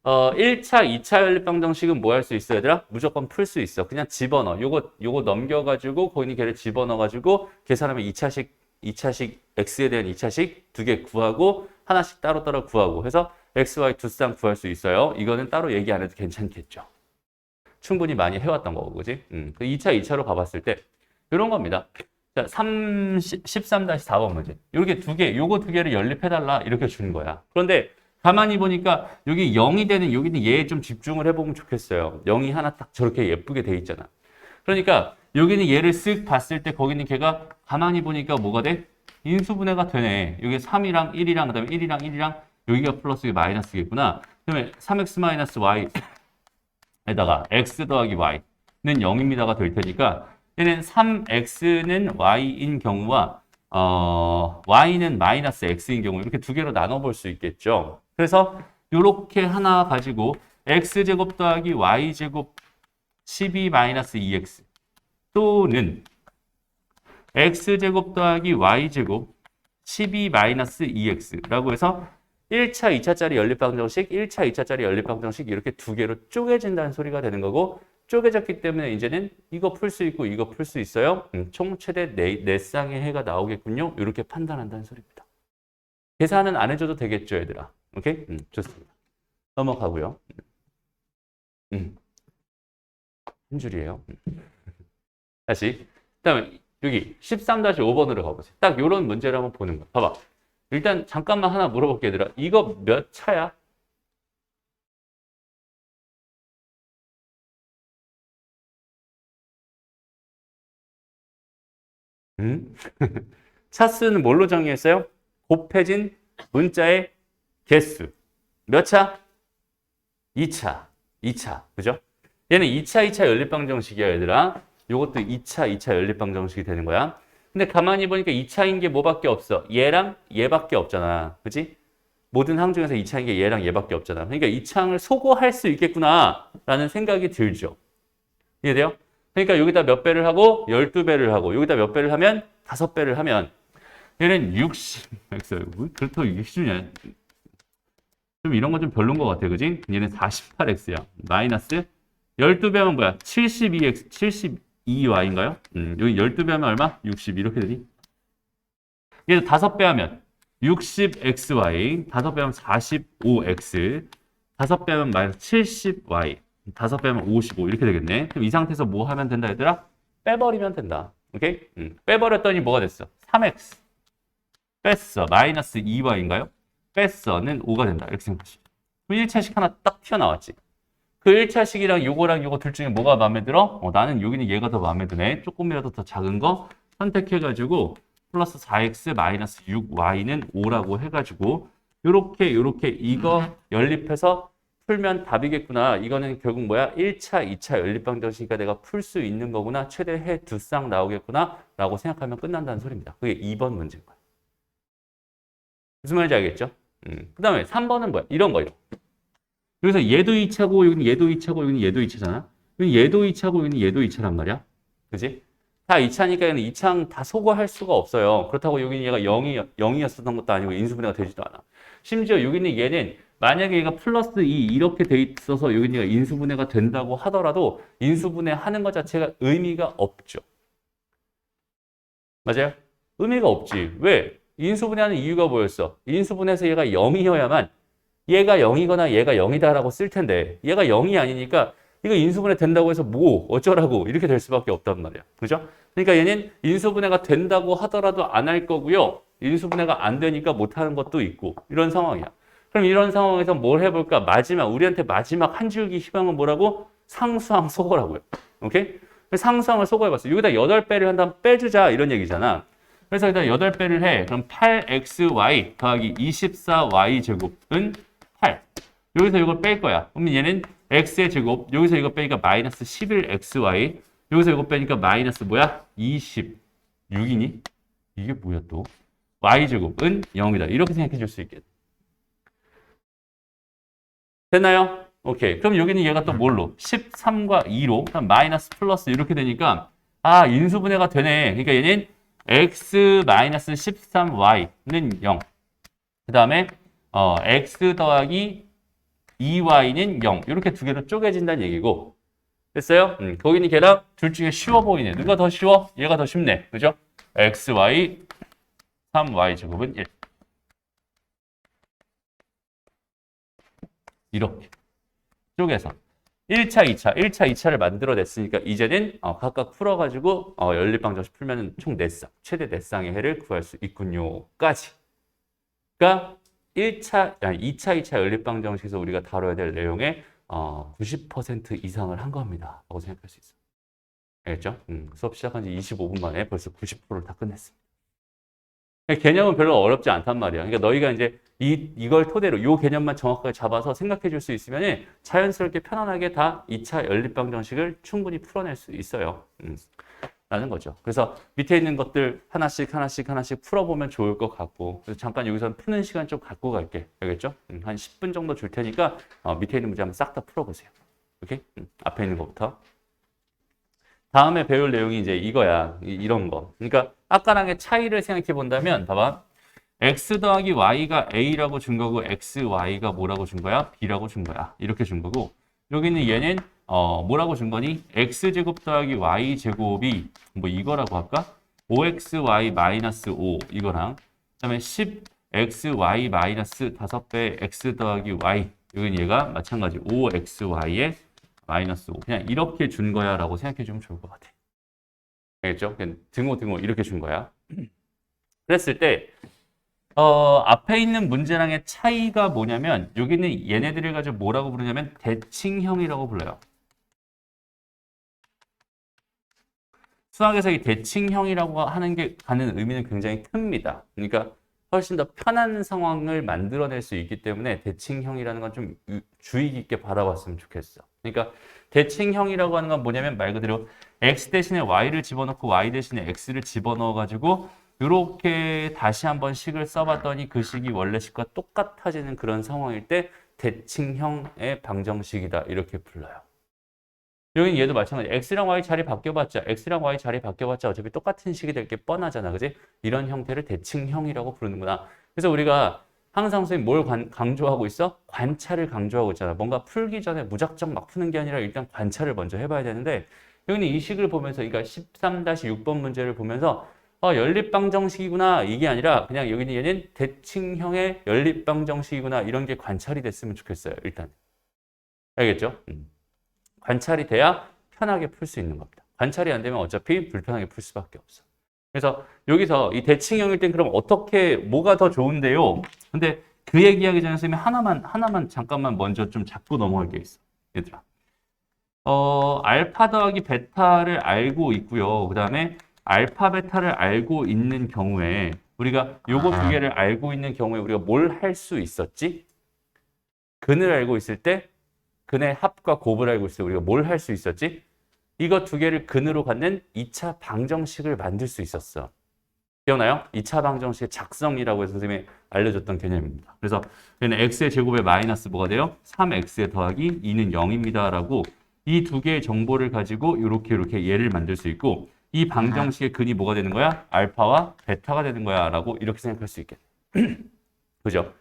1차, 2차 연립방정식은 뭐 할 수 있어 얘들아? 무조건 풀 수 있어. 그냥 집어넣어. 요거 넘겨가지고 거기 걔를 집어넣어가지고 계산하면 2차식 x에 대한 2차식 두 개 구하고 하나씩 따로따로 구하고 해서 x, y 두 쌍 구할 수 있어요. 이거는 따로 얘기 안 해도 괜찮겠죠. 충분히 많이 해왔던 거고 그지? 2차, 2차로 가봤을 때 이런 겁니다. 자, 13-4번 문제. 이렇게 요거 두 개를 연립해달라 이렇게 주는 거야. 그런데 가만히 보니까 여기 0이 되는 여기는 얘에 좀 집중을 해보면 좋겠어요. 0이 하나 딱 저렇게 예쁘게 돼 있잖아. 그러니까 여기는 얘를 쓱 봤을 때 거기는 걔가 가만히 보니까 뭐가 돼? 인수분해가 되네. 여기 3이랑 1이랑 그다음에 1이랑 1이랑 여기가 플러스 마이너스겠구나. 그다음에 3x-y 에다가 x 더하기 y는 0입니다가 될 테니까 얘는 3x는 y인 경우와 y는 마이너스 x인 경우 이렇게 두 개로 나눠볼 수 있겠죠. 그래서 이렇게 하나 가지고 x제곱 더하기 y제곱 12-2x 또는 x제곱 더하기 y제곱 12-2x라고 해서 1차, 2차짜리 연립방정식, 1차, 2차짜리 연립방정식 이렇게 두 개로 쪼개진다는 소리가 되는 거고 쪼개졌기 때문에 이제는 이거 풀 수 있고 이거 풀 수 있어요. 총 최대 4쌍의 해가 나오겠군요. 이렇게 판단한다는 소리입니다. 계산은 안 해줘도 되겠죠, 얘들아. 오케이? 좋습니다. 넘어가고요. 한 줄이에요. 다시. 그다음에 여기 13-5번으로 가보세요. 딱 이런 문제를 한번 보는 거야. 봐봐. 일단 잠깐만 하나 물어볼게 얘들아. 이거 몇 차야? 차수는 뭘로 정의했어요? 곱해진 문자의 개수. 몇 차? 2차. 2차. 그죠? 얘는 2차 연립방정식이야 얘들아. 요것도 2차 연립방정식이 되는 거야. 근데 가만히 보니까 2차인 게 뭐밖에 없어? 얘랑 얘밖에 없잖아. 그지? 모든 항 중에서 2차인 게 얘랑 얘밖에 없잖아. 그러니까 2차항을 소거할 수 있겠구나 라는 생각이 들죠. 이해돼요? 그러니까 여기다 몇 배를 하고 12배를 하고 여기다 몇 배를 하면 5배를 하면 얘는 60, 그렇다고 60이냐? 좀 이런 건 좀 별론 것 같아. 그지? 얘는 48x야. 마이너스 12배면 뭐야? 72x, 72y인가요? 여기 12배 하면 얼마? 60 이렇게 되니? 얘는 5배 하면 60xy, 5배 하면 45x, 5배 하면 마이너스 70y, 5배 하면 55 이렇게 되겠네. 그럼 이 상태에서 뭐 하면 된다 얘들아? 빼버리면 된다. 오케이? 빼버렸더니 뭐가 됐어? 3x 뺐어. 마이너스 2y인가요? 뺐어는 5가 된다. 이렇게 생각하시면. 그럼 1차식 하나 딱 튀어나왔지. 그 1차식이랑 요거랑 요거 둘 중에 뭐가 마음에 들어? 나는 여기는 얘가 더 마음에 드네. 조금이라도 더 작은 거 선택해가지고 플러스 4x 마이너스 6y는 5라고 해가지고 요렇게 이거 연립해서 풀면 답이겠구나. 이거는 결국 뭐야? 1차, 2차 연립방정식이니까 내가 풀 수 있는 거구나. 최대 해 2쌍 나오겠구나. 라고 생각하면 끝난다는 소리입니다. 그게 2번 문제인 거야. 무슨 말인지 알겠죠? 그 다음에 3번은 뭐야? 이런 거. 여기서 얘도 2차고 여기는 얘도 2차고 여기는 얘도 2차잖아. 여기 얘도 2차고 여기는 얘도 2차란 말이야. 그지? 다 2차니까 얘는 2차는 다 소거할 수가 없어요. 그렇다고 여기는 얘가 0이었던 것도 아니고 인수분해가 되지도 않아. 심지어 여기는 얘는 만약에 얘가 플러스 2 이렇게 돼 있어서 여기는 얘가 인수분해가 된다고 하더라도 인수분해 하는 것 자체가 의미가 없죠. 맞아요? 의미가 없지. 왜? 인수분해하는 이유가 뭐였어? 인수분해해서 얘가 0이어야만 얘가 0이거나 얘가 0이다라고 쓸 텐데 얘가 0이 아니니까 이거 인수분해 된다고 해서 뭐 어쩌라고 이렇게 될 수밖에 없단 말이야. 그죠? 그러니까 얘는 인수분해가 된다고 하더라도 안 할 거고요. 인수분해가 안 되니까 못 하는 것도 있고 이런 상황이야. 그럼 이런 상황에서 뭘 해볼까? 우리한테 마지막 한 줄기 희망은 뭐라고? 상수항 속어라고요. 오케이? 상수항을 속어해봤어. 여기다 8배를 한다면 빼주자 이런 얘기잖아. 그래서 일단 8배를 해. 그럼 8xy 더하기 24y 제곱은 8. 여기서 이걸 뺄 거야. 그러면 얘는 x의 제곱. 여기서 이거 빼니까 마이너스 11xy. 여기서 이거 빼니까 마이너스 뭐야? 26이니? 이게 뭐야 또? y 제곱은 0이다. 이렇게 생각해 줄 수 있겠다. 됐나요? 오케이. 그럼 여기는 얘가 또 뭘로? 13과 2로 마이너스 플러스 이렇게 되니까 인수분해가 되네. 그러니까 얘는 x 마이너스 13y는 0. 그 다음에 x 더하기 2y는 0. 이렇게 두 개로 쪼개진다는 얘기고. 됐어요? 거기는 걔랑 둘 중에 쉬워 보이네. 누가 더 쉬워? 얘가 더 쉽네. 그죠? xy 3y 제곱은 1. 이렇게 쪼개서 1차, 2차를 만들어냈으니까 이제는 각각 풀어가지고 연립방정식 풀면 총 4쌍, 최대 4쌍의 해를 구할 수 있군요. 까지. 그러니까 2차, 2차 연립방정식에서 우리가 다뤄야 될 내용의 90% 이상을 한 겁니다. 라고 생각할 수 있어요. 알겠죠? 수업 시작한 지 25분 만에 벌써 90%를 다 끝냈습니다. 개념은 별로 어렵지 않단 말이야. 그러니까 너희가 이제 이걸 토대로 이 개념만 정확하게 잡아서 생각해 줄 수 있으면 자연스럽게 편안하게 다 2차 연립방정식을 충분히 풀어낼 수 있어요. 라는 거죠. 그래서 밑에 있는 것들 하나씩 풀어보면 좋을 것 같고, 그래서 잠깐 여기서 푸는 시간 좀 갖고 갈게. 알겠죠? 한 10분 정도 줄 테니까 밑에 있는 문제 한번 싹 다 풀어보세요. 오케이? 앞에 있는 것부터. 다음에 배울 내용이 이제 이거야. 이런 거. 그러니까 아까랑의 차이를 생각해 본다면 봐봐. x 더하기 y가 a라고 준 거고 xy가 뭐라고 준 거야? b라고 준 거야. 이렇게 준 거고 여기는 얘는 뭐라고 준 거니? x제곱 더하기 y제곱이 뭐 이거라고 할까? 5xy 마이너스 5 이거랑 그다음에 10xy 마이너스 5배 x 더하기 y 여기는 얘가 마찬가지 5xy에 마이너스 5 그냥 이렇게 준 거야 라고 생각해 주면 좋을 것 같아. 알겠죠? 그냥 등호 이렇게 준 거야. 그랬을 때 앞에 있는 문제랑의 차이가 뭐냐면 여기는 얘네들을 가지고 뭐라고 부르냐면 대칭형이라고 불러요. 수학에서 이 대칭형이라고 하는 게 갖는 의미는 굉장히 큽니다. 그러니까 훨씬 더 편한 상황을 만들어낼 수 있기 때문에 대칭형이라는 건 좀 주의 깊게 바라봤으면 좋겠어. 그러니까 대칭형이라고 하는 건 뭐냐면 말 그대로 x 대신에 y를 집어넣고 y 대신에 x를 집어넣어가지고 이렇게 다시 한번 식을 써봤더니 그 식이 원래 식과 똑같아지는 그런 상황일 때 대칭형의 방정식이다 이렇게 불러요. 여긴 얘도 마찬가지. x랑 y 자리 바뀌어봤자 어차피 똑같은 식이 될 게 뻔하잖아. 그지? 이런 형태를 대칭형이라고 부르는구나. 그래서 우리가 항상 선생님 뭘 강조하고 있어? 관찰을 강조하고 있잖아. 뭔가 풀기 전에 무작정 막 푸는 게 아니라 일단 관찰을 먼저 해봐야 되는데 여기는 이 식을 보면서 그러니까 13-6번 문제를 보면서 연립방정식이구나 이게 아니라 그냥 여기는 얘는 대칭형의 연립방정식이구나 이런 게 관찰이 됐으면 좋겠어요. 일단. 알겠죠? 관찰이 돼야 편하게 풀 수 있는 겁니다. 관찰이 안 되면 어차피 불편하게 풀 수밖에 없어. 그래서 여기서 이 대칭형일 땐 그럼 뭐가 더 좋은데요? 근데 그 얘기하기 전에 선생님이 하나만 잠깐만 먼저 좀 잡고 넘어갈 게 있어. 얘들아. 알파 더하기 베타를 알고 있고요. 그 다음에 알파 베타를 알고 있는 경우에 우리가 요거 두 개를 알고 있는 경우에 우리가 뭘 할 수 있었지? 근을 알고 있을 때 근의 합과 곱을 알고 있을 때 우리가 뭘 할 수 있었지? 이거 두 개를 근으로 갖는 2차 방정식을 만들 수 있었어. 기억나요? 2차 방정식의 작성이라고 해서 선생님이 알려줬던 개념입니다. 그래서 얘는 x의 제곱에 마이너스 뭐가 돼요? 3x에 더하기 2는 0입니다. 라고 이 두 개의 정보를 가지고 이렇게 얘를 만들 수 있고 이 방정식의 근이 뭐가 되는 거야? 알파와 베타가 되는 거야. 라고 이렇게 생각할 수 있겠네. 그죠?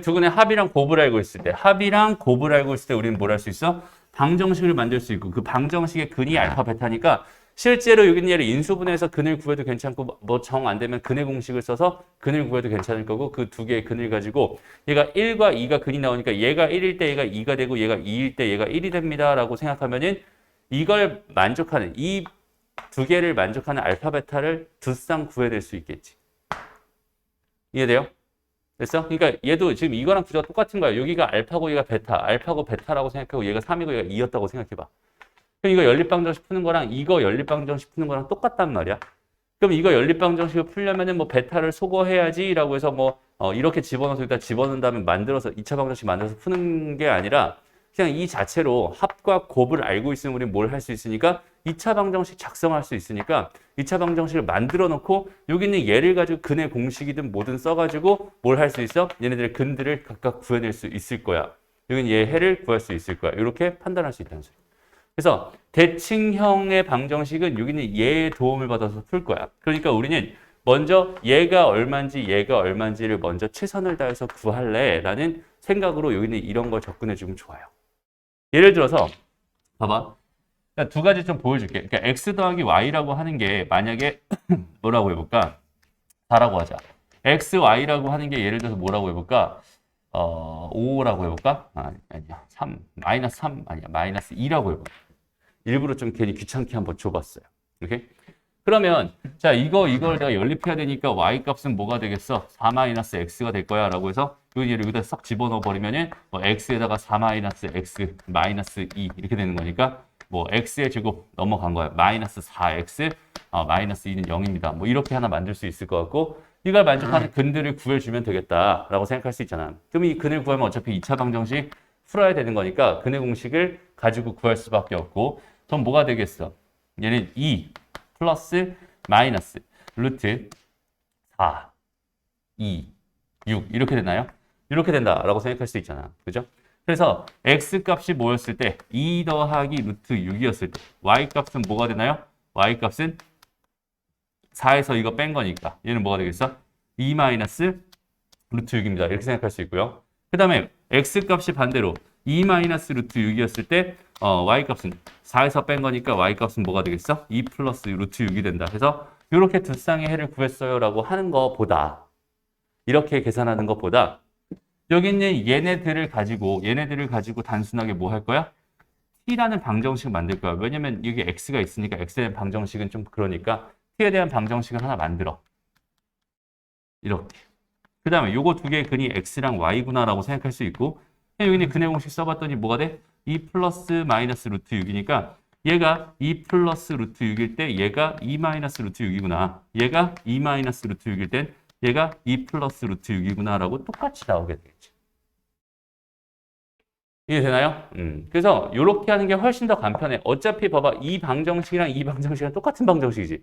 두 근의 합이랑 곱을 알고 있을 때 우리는 뭘 할 수 있어? 방정식을 만들 수 있고 그 방정식의 근이 알파 베타니까 실제로 여기는 얘를 인수분해해서 근을 구해도 괜찮고 뭐 정 안 되면 근의 공식을 써서 근을 구해도 괜찮을 거고 그 두 개의 근을 가지고 얘가 1과 2가 근이 나오니까 얘가 1일 때 얘가 2가 되고 얘가 2일 때 얘가 1이 됩니다. 라고 생각하면은 이걸 만족하는 이 두 개를 만족하는 알파 베타를 두 쌍 구해낼 수 있겠지. 이해돼요? 됐어? 그러니까 얘도 지금 이거랑 구조가 똑같은 거야. 여기가 알파고 얘가 베타, 알파고 베타라고 생각하고 얘가 3이고 얘가 2였다고 생각해봐. 그럼 이거 연립방정식 푸는 거랑 이거 연립방정식 푸는 거랑 똑같단 말이야. 그럼 이거 연립방정식을 풀려면은 뭐 베타를 소거해야지라고 해서 뭐 이렇게 집어넣어서 여기다 집어넣은 다음에 만들어서 2차 방정식 만들어서 푸는 게 아니라 그냥 이 자체로 합과 곱을 알고 있으면 우리는 뭘 할 수 있으니까 2차 방정식 작성할 수 있으니까 2차 방정식을 만들어 놓고 여기 있는 얘를 가지고 근의 공식이든 뭐든 써가지고 뭘 할 수 있어? 얘네들의 근들을 각각 구해낼 수 있을 거야. 여기는 얘 해를 구할 수 있을 거야. 이렇게 판단할 수 있다는 소리. 그래서 대칭형의 방정식은 여기는 얘의 도움을 받아서 풀 거야. 그러니까 우리는 먼저 얘가 얼마인지를 먼저 최선을 다해서 구할래 라는 생각으로 여기는 이런 걸 접근해 주면 좋아요. 예를 들어서 봐봐. 두 가지 좀 보여줄게. 그러니까 x 더하기 y라고 하는 게 만약에 뭐라고 해볼까? 4라고 하자. x, y라고 하는 게 예를 들어서 뭐라고 해볼까? 5라고 해볼까? 아니야. 3, 마이너스 3, 아니야. 마이너스 2라고 해볼까? 일부러 좀 괜히 귀찮게 한번 줘봤어요. 이렇게? 그러면 자 이걸 내가 연립해야 되니까 y 값은 뭐가 되겠어? 4-x가 될 거야 라고 해서 얘를 여기다 싹 집어넣어 버리면은 뭐 x에다가 4-x 마이너스 2 이렇게 되는 거니까 뭐 x의 제곱 넘어간 거야. 마이너스 4x 마이너스 2는 0입니다. 뭐 이렇게 하나 만들 수 있을 것 같고 이걸 만족하는 근들을 구해주면 되겠다라고 생각할 수 있잖아. 그럼 이 근을 구하면 어차피 2차 방정식 풀어야 되는 거니까 근의 공식을 가지고 구할 수밖에 없고 그럼 뭐가 되겠어? 얘는 2 플러스 마이너스 루트 4, 2, 6 이렇게 되나요? 이렇게 된다라고 생각할 수 있잖아. 그죠? 그래서 x 값이 뭐였을 때 2 더하기 루트 6이었을 때 y 값은 뭐가 되나요? y 값은 4에서 이거 뺀 거니까 얘는 뭐가 되겠어? 2 마이너스 루트 6입니다. 이렇게 생각할 수 있고요. 그 다음에 x 값이 반대로 2 마이너스 루트 6이었을 때 y 값은 4에서 뺀 거니까 y 값은 뭐가 되겠어? 2 플러스 루트 6이 된다. 그래서 이렇게 두 쌍의 해를 구했어요 라고 하는 것보다 이렇게 계산하는 것보다 여기 있는 얘네들을 가지고 단순하게 뭐 할 거야? t라는 방정식 만들 거야. 왜냐면 여기 x가 있으니까 x에 대한 방정식은 좀 그러니까 t에 대한 방정식을 하나 만들어. 이렇게. 그 다음에 요거 두 개의 근이 x랑 y구나 라고 생각할 수 있고 여기는 근의 공식 써봤더니 뭐가 돼? 2 플러스 마이너스 루트 6이니까 얘가 2 플러스 루트 6일 때 얘가 2 마이너스 루트 6이구나. 얘가 2 마이너스 루트 6일 땐 얘가 2 플러스 루트 6이구나 라고 똑같이 나오게 되겠죠. 이해되나요? 그래서 이렇게 하는 게 훨씬 더 간편해. 어차피 봐봐. 이 방정식이랑 이 방정식은 똑같은 방정식이지.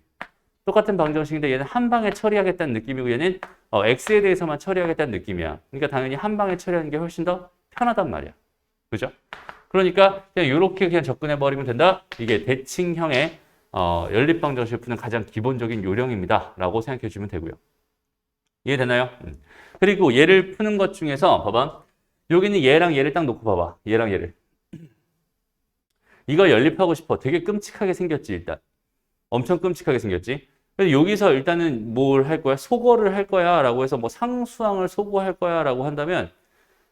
똑같은 방정식인데 얘는 한 방에 처리하겠다는 느낌이고 얘는 x에 대해서만 처리하겠다는 느낌이야. 그러니까 당연히 한 방에 처리하는 게 훨씬 더 편하단 말이야. 그죠? 그러니까 그냥 이렇게 그냥 접근해 버리면 된다. 이게 대칭형의 연립방정식을 푸는 가장 기본적인 요령입니다. 라고 생각해 주면 되고요. 이해되나요? 그리고 얘를 푸는 것 중에서 봐봐. 여기는 얘랑 얘를 딱 놓고 봐봐. 얘랑 얘를. 이거 연립하고 싶어. 되게 끔찍하게 생겼지 일단. 엄청 끔찍하게 생겼지. 그래서 여기서 일단은 뭘 할 거야? 소거를 할 거야 라고 해서 뭐 상수항을 소거할 거야 라고 한다면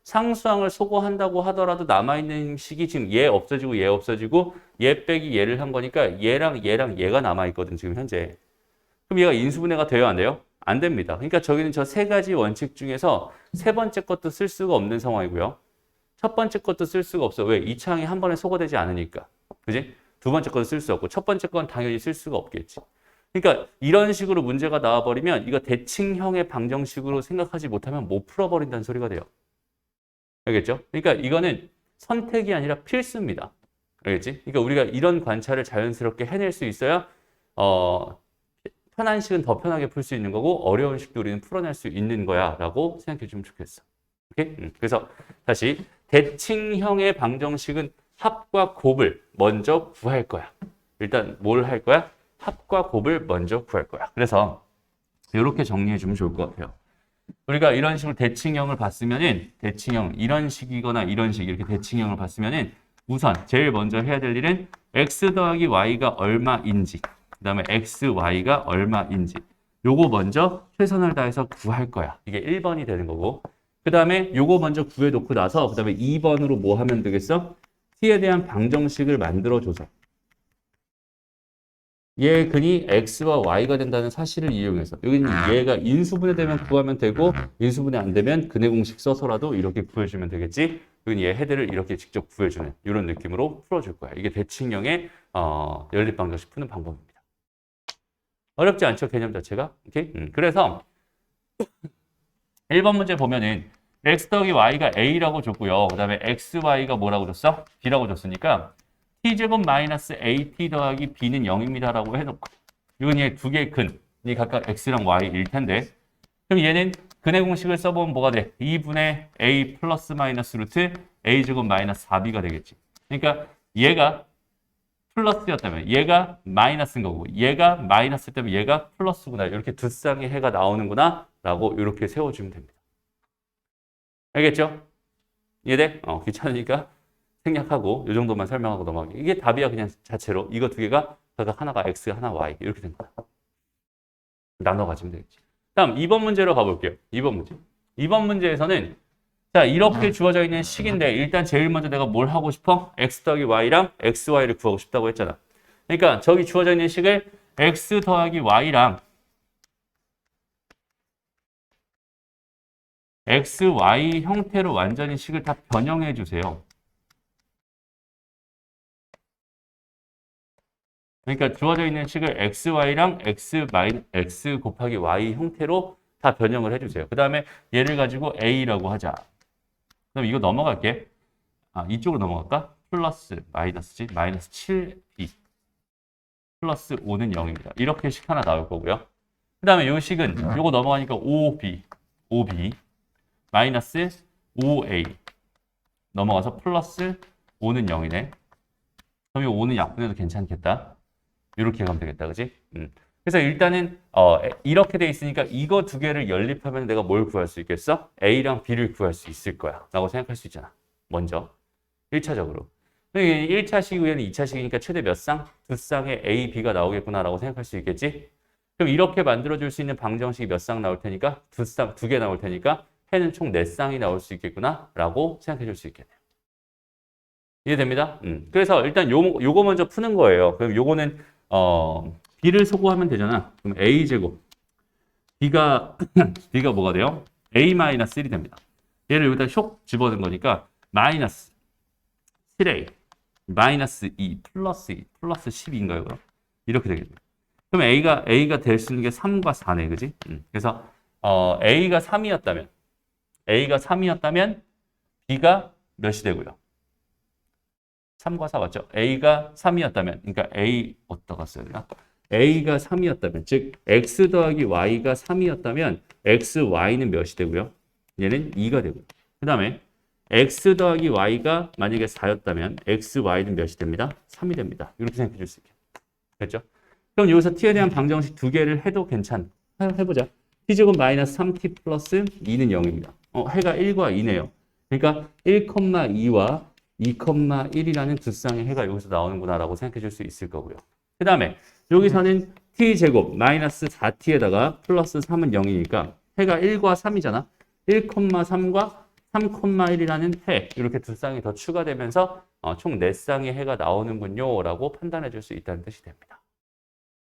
상수항을 소거한다고 하더라도 남아있는 식이 지금 얘 없어지고 얘 빼기 얘를 한 거니까 얘랑 얘가 남아있거든 지금 현재. 그럼 얘가 인수분해가 돼요 안 돼요? 안 됩니다. 그러니까 저기는 저 세 가지 원칙 중에서 세 번째 것도 쓸 수가 없는 상황이고요. 첫 번째 것도 쓸 수가 없어. 왜? 이 창이 한 번에 소거되지 않으니까. 그지? 두 번째 것도 쓸 수 없고 첫 번째 건 당연히 쓸 수가 없겠지. 그러니까 이런 식으로 문제가 나와버리면 이거 대칭형의 방정식으로 생각하지 못하면 못 풀어버린다는 소리가 돼요. 알겠죠? 그러니까 이거는 선택이 아니라 필수입니다. 알겠지? 그러니까 우리가 이런 관찰을 자연스럽게 해낼 수 있어야 편한 식은 더 편하게 풀 수 있는 거고 어려운 식도 우리는 풀어낼 수 있는 거야 라고 생각해 주면 좋겠어. 오케이? 그래서 다시 대칭형의 방정식은 합과 곱을 먼저 구할 거야. 일단 뭘 할 거야? 합과 곱을 먼저 구할 거야. 그래서 이렇게 정리해 주면 좋을 것 같아요. 우리가 이런 식으로 대칭형을 봤으면은 대칭형 이런 식이거나 이런 식 이렇게 대칭형을 봤으면은 우선 제일 먼저 해야 될 일은 x 더하기 y가 얼마인지 그 다음에 x, y가 얼마인지 요거 먼저 최선을 다해서 구할 거야. 이게 1번이 되는 거고 그 다음에 요거 먼저 구해놓고 나서 그 다음에 2번으로 뭐 하면 되겠어? t에 대한 방정식을 만들어줘서 얘 근이 x와 y가 된다는 사실을 이용해서 여기는 얘가 인수분해 되면 구하면 되고 인수분해 안 되면 근의 공식 써서라도 이렇게 구해주면 되겠지. 여기는 얘 헤드를 이렇게 직접 구해주는 이런 느낌으로 풀어줄 거야. 이게 대칭형의 연립방정식 푸는 방법입니다. 어렵지 않죠? 개념 자체가. 오케이? 그래서 1번 문제 보면은 x 더하기 y가 a라고 줬고요. 그 다음에 x, y가 뭐라고 줬어? b라고 줬으니까 t제곱 마이너스 at 더하기 b는 0입니다 라고 해놓고 이건 얘 두 개의 근이 각각 x랑 y일 텐데 그럼 얘는 근의 공식을 써보면 뭐가 돼? 2분의 a 플러스 마이너스 루트 a제곱 마이너스 4b가 되겠지. 그러니까 얘가 플러스였다면 얘가 마이너스인 거고 얘가 마이너스였다면 얘가 플러스구나. 이렇게 두 쌍의 해가 나오는구나 라고 이렇게 세워주면 됩니다. 알겠죠? 이해돼? 귀찮으니까 생략하고 이 정도만 설명하고 넘어가기. 이게 답이야 그냥 자체로. 이거 두 개가 각각 하나가 x, 하나 y 이렇게 된 거야. 나눠 가지면 되겠지. 다음 2번 문제로 가볼게요. 2번 문제. 2번 문제에서는 자 이렇게 주어져 있는 식인데 일단 제일 먼저 내가 뭘 하고 싶어? x 더하기 y랑 x, y를 구하고 싶다고 했잖아. 그러니까 저기 주어져 있는 식을 x 더하기 y랑 x, y 형태로 완전히 식을 다 변형해 주세요. 그러니까 주어져 있는 식을 x, y랑 x 곱하기 y 형태로 다 변형을 해주세요. 그 다음에 얘를 가지고 a라고 하자. 그럼 이거 넘어갈게. 이쪽으로 넘어갈까? 플러스 마이너스지. 마이너스 7b 플러스 5는 0입니다. 이렇게 식 하나 나올 거고요. 그 다음에 이 식은 요거 넘어가니까 5b 마이너스 5a 넘어가서 플러스 5는 0이네. 그럼 이 5는 약분해도 괜찮겠다. 이렇게 가면 되겠다. 그지? 그래서 일단은 이렇게 돼 있으니까 이거 두 개를 연립하면 내가 뭘 구할 수 있겠어? A랑 B를 구할 수 있을 거야. 라고 생각할 수 있잖아. 먼저 1차적으로. 1차식 위에는 2차식이니까 최대 몇 쌍? 두 쌍의 A, B가 나오겠구나 라고 생각할 수 있겠지? 그럼 이렇게 만들어줄 수 있는 방정식이 몇 쌍 나올 테니까? 두 개 나올 테니까 해는 총 4쌍이 나올 수 있겠구나 라고 생각해 줄 수 있겠네요. 이해됩니다? 그래서 일단 요거 먼저 푸는 거예요. 그럼 요거는 B를 소구하면 되잖아. 그럼 A제곱. B가 뭐가 돼요? A-1이 됩니다. 얘를 여기다 쇽 집어넣은 거니까 마이너스 7A 마이너스 2 플러스 2 플러스 12인가요? 그럼? 이렇게 되겠네요. 그럼 A가 될 수 있는 게 3과 4네. 그지? 그래서 A가 3이었다면 B가 몇이 되고요? 3과 4 맞죠? A가 3이었다면, 그러니까 A 어디다가 써야 되나? A가 3이었다면, 즉 X 더하기 Y가 3이었다면 X, Y는 몇이 되고요? 얘는 2가 되고요. 그 다음에 X 더하기 Y가 만약에 4였다면 X, Y는 몇이 됩니다? 3이 됩니다. 이렇게 생각해 줄 수 있게. 됐죠? 그럼 여기서 T에 대한 방정식 두 개를 해도 해보자. T제곱 마이너스 3T 플러스 2는 0입니다. 해가 1과 2네요. 그러니까 1,2와 2,1이라는 두 쌍의 해가 여기서 나오는구나 라고 생각해 줄 수 있을 거고요. 그 다음에 여기서는 t제곱 마이너스 4t에다가 플러스 3은 0이니까 해가 1과 3이잖아. 1,3과 3,1이라는 해 이렇게 두 쌍이 더 추가되면서 총 4쌍의 해가 나오는군요 라고 판단해 줄 수 있다는 뜻이 됩니다.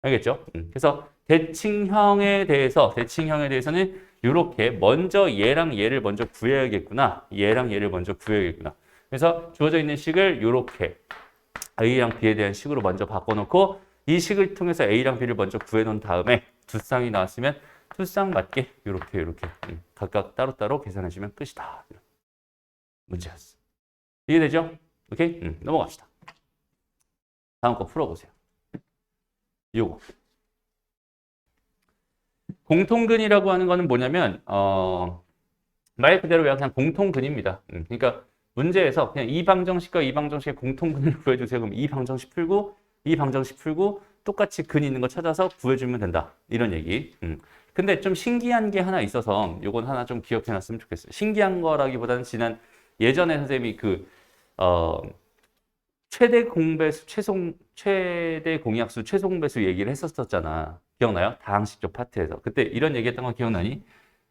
알겠죠? 그래서 대칭형에 대해서는 이렇게 먼저 얘랑 얘를 먼저 구해야겠구나. 얘랑 얘를 먼저 구해야겠구나. 그래서 주어져 있는 식을 이렇게 A랑 B에 대한 식으로 먼저 바꿔놓고 이 식을 통해서 A랑 B를 먼저 구해놓은 다음에 두 쌍이 나왔으면 두 쌍 맞게 이렇게 각각 따로따로 계산하시면 끝이다. 문제였어. 이해되죠? 오케이? 넘어갑시다. 다음 거 풀어보세요. 요거. 공통근이라고 하는 거는 뭐냐면 말 그대로 그냥 공통근입니다. 그러니까 문제에서 그냥 이 방정식과 이 방정식의 공통근을 구해주세요. 그럼 이 방정식 풀고 이 방정식 풀고 똑같이 근 있는 거 찾아서 구해주면 된다. 이런 얘기. 근데 좀 신기한 게 하나 있어서 요건 하나 좀 기억해놨으면 좋겠어요. 신기한 거라기보다는 예전에 선생님이 최대 공배수, 최대 공약수, 최소 공배수 얘기를 했었잖아. 기억나요? 다항식적 파트에서. 그때 이런 얘기했던 거 기억나니?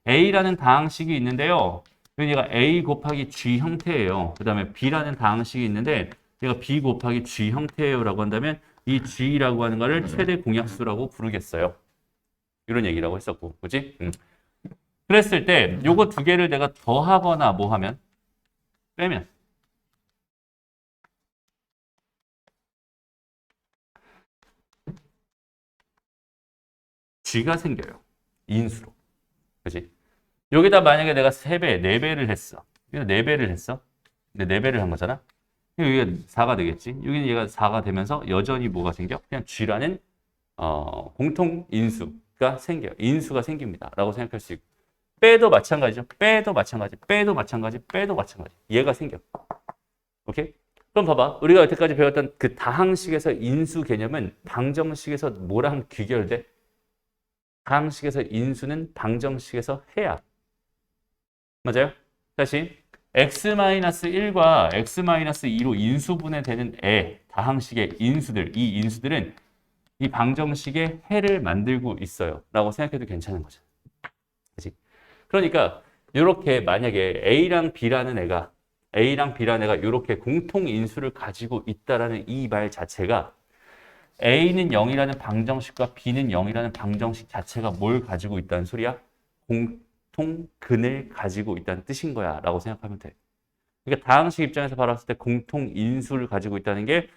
A라는 다항식이 있는데요. 얘가 A 곱하기 G 형태예요. 그 다음에 B라는 다항식이 있는데 얘가 B 곱하기 G 형태예요 라고 한다면 이 G라고 하는 거를 최대 공약수라고 부르겠어요. 이런 얘기라고 했었고. 그치? 그랬을 때 요거 두 개를 내가 더하거나 뭐 하면? 빼면. G가 생겨요. 인수로. 그치? 여기다 만약에 내가 3배, 4배를 했어. 4배를 했어. 근데 4배를 한 거잖아. 여기가 4가 되겠지. 여기는 얘가 4가 되면서 여전히 뭐가 생겨? 그냥 G라는 공통 인수가 생겨요. 인수가 생깁니다. 라고 생각할 수 있고. 빼도 마찬가지죠. 빼도 마찬가지, 빼도 마찬가지, 빼도 마찬가지. 얘가 생겨. 오케이? 그럼 봐봐. 우리가 여태까지 배웠던 그 다항식에서 인수 개념은 방정식에서 뭐랑 귀결돼? 다항식에서 인수는 방정식에서 해야. 맞아요? 다시. x-1과 x-2로 인수분해되는 다항식의 인수들, 이 인수들은 이 방정식의 해를 만들고 있어요. 라고 생각해도 괜찮은 거죠. 그치? 그러니까 이렇게 만약에 A랑 B라는 애가 이렇게 공통 인수를 가지고 있다라는 이 말 자체가 A는 0이라는 방정식과 B는 0이라는 방정식 자체가 뭘 가지고 있다는 소리야? 공통근을 가지고 있다는 뜻인 거야 라고 생각하면 돼. 그러니까 다항식 입장에서 바라봤을 때 공통인수를 가지고 있다는 게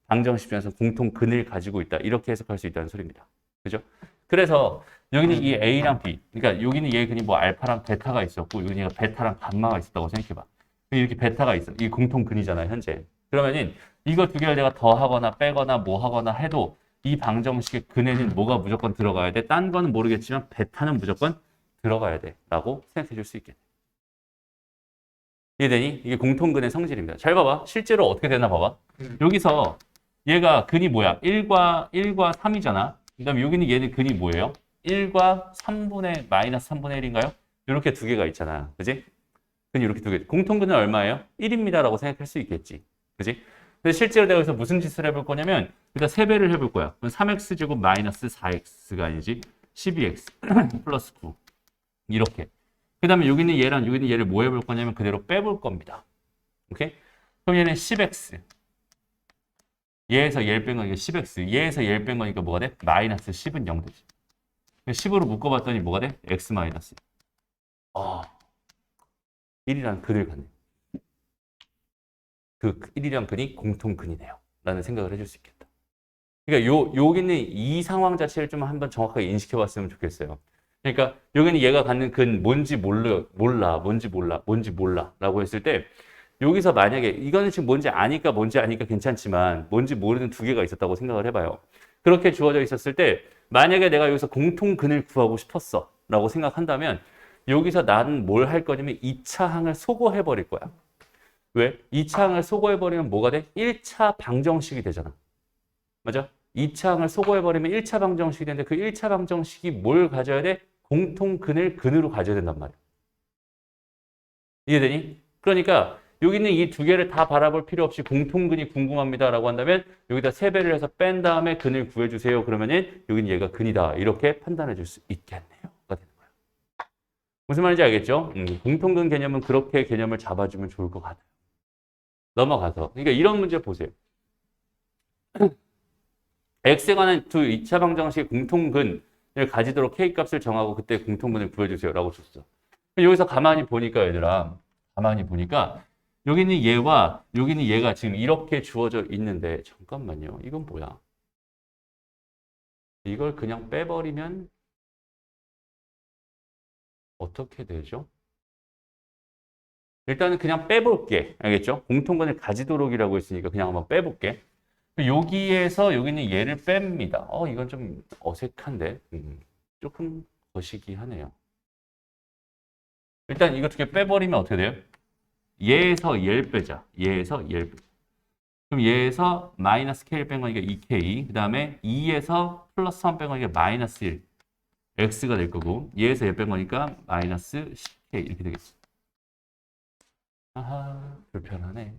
방정식 입장에서 공통근을 가지고 있다. 이렇게 해석할 수 있다는 소리입니다. 그죠? 그래서 여기는 이 A랑 B, 그러니까 여기는 얘 그냥 뭐 알파랑 베타가 있었고 여기는 얘가 베타랑 감마가 있었다고 생각해봐. 이렇게 베타가 있어. 이게 공통근이잖아요, 현재. 그러면은 이거 두 개를 내가 더하거나 빼거나 뭐 하거나 해도 이 방정식의 근에는 뭐가 무조건 들어가야 돼? 딴 거는 모르겠지만 베타는 무조건 들어가야 돼. 라고 생각해 줄 수 있겠네. 이해되니? 이게 공통근의 성질입니다. 잘 봐봐. 실제로 어떻게 되나 봐봐. 여기서 얘가 근이 뭐야? 1과 3이잖아. 그 다음에 여기는 얘는 근이 뭐예요? 1과 3분의 마이너스 3분의 1인가요? 이렇게 두 개가 있잖아. 그지? 근이 이렇게 두 개. 공통근은 얼마예요? 1입니다. 라고 생각할 수 있겠지. 그지? 근데 실제로 내가 여기서 무슨 짓을 해볼 거냐면 일단 3배를 해볼 거야. 그럼 3x제곱 마이너스 4x가 아니지. 12x 플러스 9. 이렇게. 그 다음에 여기는 얘랑 여기는 얘를 뭐 해볼 거냐면 그대로 빼볼 겁니다. 오케이? 그럼 얘는 10x. 얘에서 얘를 뺀 거니까 10x. 얘에서 얘를 뺀 거니까 뭐가 돼? 마이너스 10은 0 되지. 10으로 묶어봤더니 뭐가 돼? x 마이너스. 1이라는 근을 갖네. 그 1이라는 근이 공통근이네요. 라는 생각을 해줄 수 있겠다. 그러니까 여기는 이 상황 자체를 좀 한번 정확하게 인식해 봤으면 좋겠어요. 그러니까 여기는 얘가 갖는 근 뭔지 뭔지 몰라 라고 했을 때 여기서 만약에 이거는 지금 뭔지 아니까 괜찮지만 뭔지 모르는 두 개가 있었다고 생각을 해봐요. 그렇게 주어져 있었을 때 만약에 내가 여기서 공통근을 구하고 싶었어 라고 생각한다면 여기서 나는 뭘 할 거냐면 2차 항을 소거해 버릴 거야. 왜? 2차 항을 소거해 버리면 뭐가 돼? 1차 방정식이 되잖아. 맞아? 2차 항을 소거해 버리면 1차 방정식이 되는데 그 1차 방정식이 뭘 가져야 돼? 공통근을 근으로 가져야 된단 말이야. 이해되니? 그러니까 여기는 이 두 개를 다 바라볼 필요 없이 공통근이 궁금합니다라고 한다면 여기다 3배를 해서 뺀 다음에 근을 구해주세요. 그러면은 여기는 얘가 근이다. 이렇게 판단해 줄 수 있겠네요. 가 되는 거야. 무슨 말인지 알겠죠? 공통근 개념은 그렇게 개념을 잡아주면 좋을 것 같아요. 넘어가서. 그러니까 이런 문제 보세요. x에 관한 두 2차 방정식의 공통근을 가지도록 k값을 정하고 그때 공통근을 구해주세요. 라고 줬어. 여기서 가만히 보니까 얘들아. 가만히 보니까 여기는 얘와 여기는 얘가 지금 이렇게 주어져 있는데 잠깐만요. 이건 뭐야? 이걸 그냥 빼버리면 어떻게 되죠? 일단은 그냥 빼볼게. 알겠죠? 공통근을 가지도록이라고 했으니까 그냥 한번 빼볼게. 여기에서 여기는 얘를 뺍니다. 이건 좀 어색한데 조금 거시기하네요. 일단 이거 두 개 빼버리면 어떻게 돼요? 얘에서 얘를 빼자. 얘에서 얘를 빼자. 그럼 얘에서 마이너스 K를 뺀 거니까 2K. 그 다음에 2에서 플러스 1 뺀 거니까 마이너스 1. X가 될 거고 얘에서 얘 뺀 거니까 마이너스 10K 이렇게 되겠지. 아하 불편하네.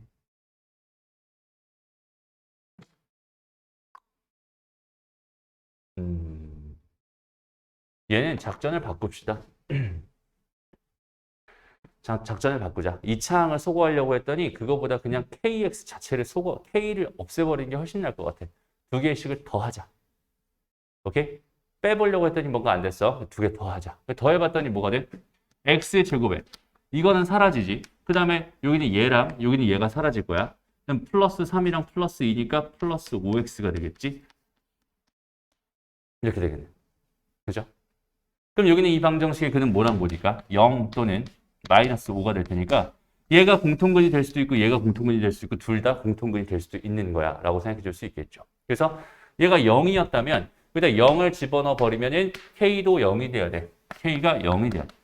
얘는 작전을 바꿉시다. 작전을 바꾸자. 이 차항을 소거하려고 했더니 그거보다 그냥 KX 자체를 K를 없애버리는 게 훨씬 나을 것 같아. 두 개씩을 더 하자. 오케이? 빼보려고 했더니 뭔가 안 됐어. 두 개 더 하자. 더 해봤더니 뭐가 돼? X제곱에. 이거는 사라지지. 그 다음에 여기는 얘랑 여기는 얘가 사라질 거야. 그럼 플러스 3이랑 플러스 2니까 플러스 5X가 되겠지? 이렇게 되겠네. 그죠? 그럼 여기는 이 방정식의 그는 뭐랑 뭐니까? 0 또는 마이너스 5가 될 테니까 얘가 공통근이 될 수도 있고 얘가 공통근이 될 수도 있고 둘 다 공통근이 될 수도 있는 거야 라고 생각해 줄 수 있겠죠. 그래서 얘가 0이었다면 여기다 0을 집어넣어 버리면은 K도 0이 돼야 돼. K가 0이 돼야 돼.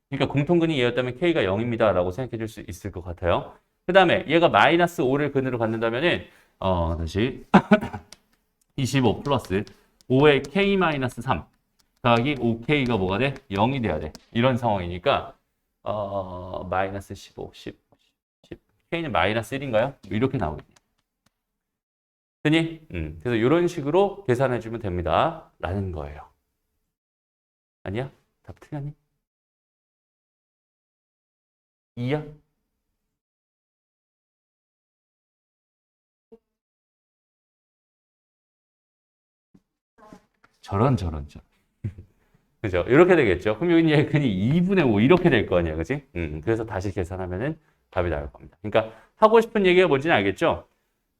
그러니까 공통근이 얘였다면 K가 0입니다 라고 생각해 줄 수 있을 것 같아요. 그 다음에 얘가 마이너스 5를 근으로 갖는다면은 다시 25 플러스 5의 K 마이너스 3 더하기 5K가 뭐가 돼? 0이 돼야 돼. 이런 상황이니까 마이너스 15, 10, 10. K는 마이너스 1인가요? 이렇게 나오겠네요. 되니? 그래서 이런 식으로 계산해주면 됩니다. 라는 거예요. 아니야? 답 틀렸니? 2야? 저런. 그죠? 이렇게 되겠죠. 그럼 여기 얘 근이 2분의 5 이렇게 될 거 아니야. 그지? 그래서 다시 계산하면은 답이 나올 겁니다. 그러니까 하고 싶은 얘기가 뭔지는 알겠죠?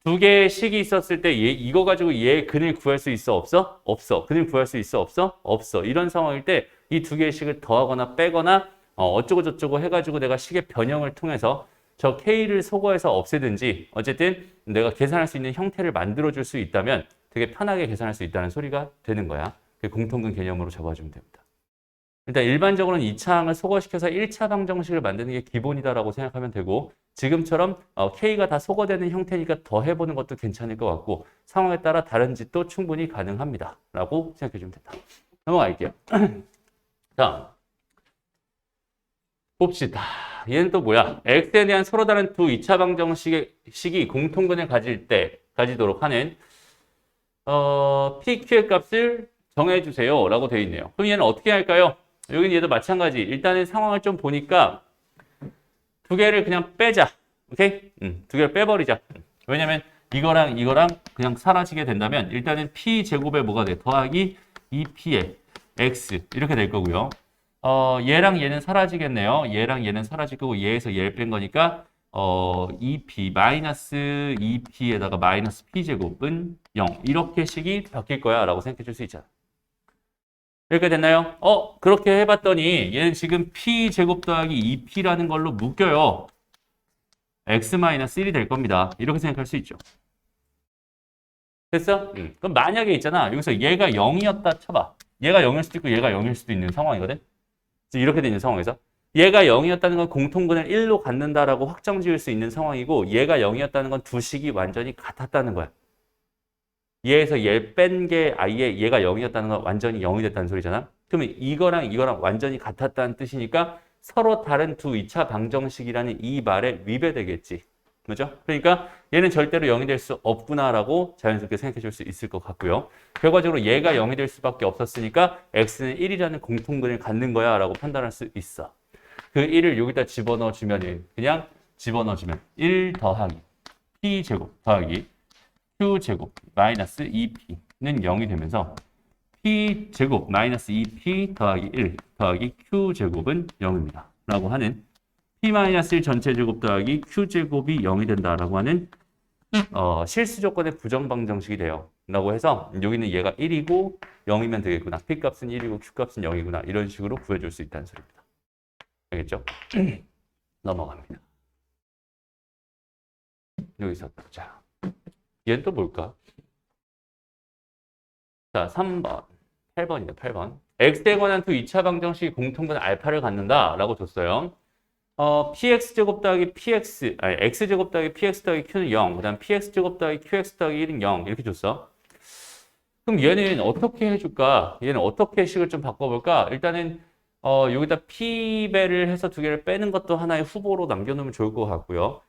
두 개의 식이 있었을 때 이거 가지고 얘 근을 구할 수 있어? 없어? 없어. 근을 구할 수 있어? 없어? 없어. 이런 상황일 때 이 두 개의 식을 더하거나 빼거나 어쩌고 저쩌고 해가지고 내가 식의 변형을 통해서 저 K를 소거해서 없애든지 어쨌든 내가 계산할 수 있는 형태를 만들어줄 수 있다면 되게 편하게 계산할 수 있다는 소리가 되는 거야. 공통근 개념으로 잡아주면 됩니다. 일단 일반적으로는 2차 항을 소거시켜서 1차 방정식을 만드는 게 기본이다라고 생각하면 되고 지금처럼 K가 다 소거되는 형태니까 더 해보는 것도 괜찮을 것 같고 상황에 따라 다른 짓도 충분히 가능합니다. 라고 생각해 주면 된다. 넘어갈게요. 자, 봅시다. 얘는 또 뭐야? X에 대한 서로 다른 두 2차 방정식이 공통근을 가지도록 하는 PQ의 값을 정해주세요. 라고 되어 있네요. 그럼 얘는 어떻게 할까요? 여기는 얘도 마찬가지. 일단은 상황을 좀 보니까 두 개를 그냥 빼자. 오케이? 두 개를 빼버리자. 왜냐면 이거랑 그냥 사라지게 된다면 일단은 P제곱에 뭐가 돼? 더하기 2P에 X 이렇게 될 거고요. 얘랑 얘는 사라지겠네요. 얘랑 얘는 사라질 거고 얘에서 얘를 뺀 거니까 2P 마이너스 2P에다가 마이너스 P제곱은 0 이렇게 식이 바뀔 거야 라고 생각해 줄 수 있잖아. 이렇게 됐나요? 그렇게 해봤더니 얘는 지금 P제곱 더하기 2P라는 걸로 묶여요. X-1이 될 겁니다. 이렇게 생각할 수 있죠. 됐어? 그럼 만약에 있잖아. 여기서 얘가 0이었다 쳐봐. 얘가 0일 수도 있고 얘가 0일 수도 있는 상황이거든. 이렇게 되는 상황에서 얘가 0이었다는 건 공통근을 1로 갖는다라고 확정 지을 수 있는 상황이고 얘가 0이었다는 건 두 식이 완전히 같았다는 거야. 얘에서 얘 뺀 게 아예 얘가 0이었다는 건 완전히 0이 됐다는 소리잖아. 그러면 이거랑 완전히 같았다는 뜻이니까 서로 다른 두 2차 방정식이라는 이 말에 위배되겠지. 그죠? 그러니까 얘는 절대로 0이 될 수 없구나라고 자연스럽게 생각해 줄 수 있을 것 같고요. 결과적으로 얘가 0이 될 수밖에 없었으니까 x는 1이라는 공통근을 갖는 거야 라고 판단할 수 있어. 그 1을 여기다 집어넣어 주면은 그냥 집어넣어 주면 1 더하기 p제곱 더하기 q제곱 마이너스 2p는 0이 되면서 p제곱 마이너스 2p 더하기 1 더하기 q제곱은 0입니다. 라고 하는 p-1 전체 제곱 더하기 q제곱이 0이 된다라고 하는 실수 조건의 부정방정식이 돼요. 라고 해서 여기는 얘가 1이고 0이면 되겠구나. p값은 1이고 q값은 0이구나. 이런 식으로 구해줄 수 있다는 소리입니다. 알겠죠? 넘어갑니다. 여기서 자, 얘는 또 뭘까? 자, 3번. 8번이다, 8번. x에 관한 두 2차 방정식이 공통분 알파를 갖는다라고 줬어요. px제곱 더하기 x제곱 더하기 px 더하기 q는 0, 그 다음 px제곱 더하기 qx 더하기 1은 0 이렇게 줬어. 그럼 얘는 어떻게 해줄까? 얘는 어떻게 식을 좀 바꿔볼까? 일단은 여기다 p배를 해서 두 개를 빼는 것도 하나의 후보로 남겨놓으면 좋을 것 같고요.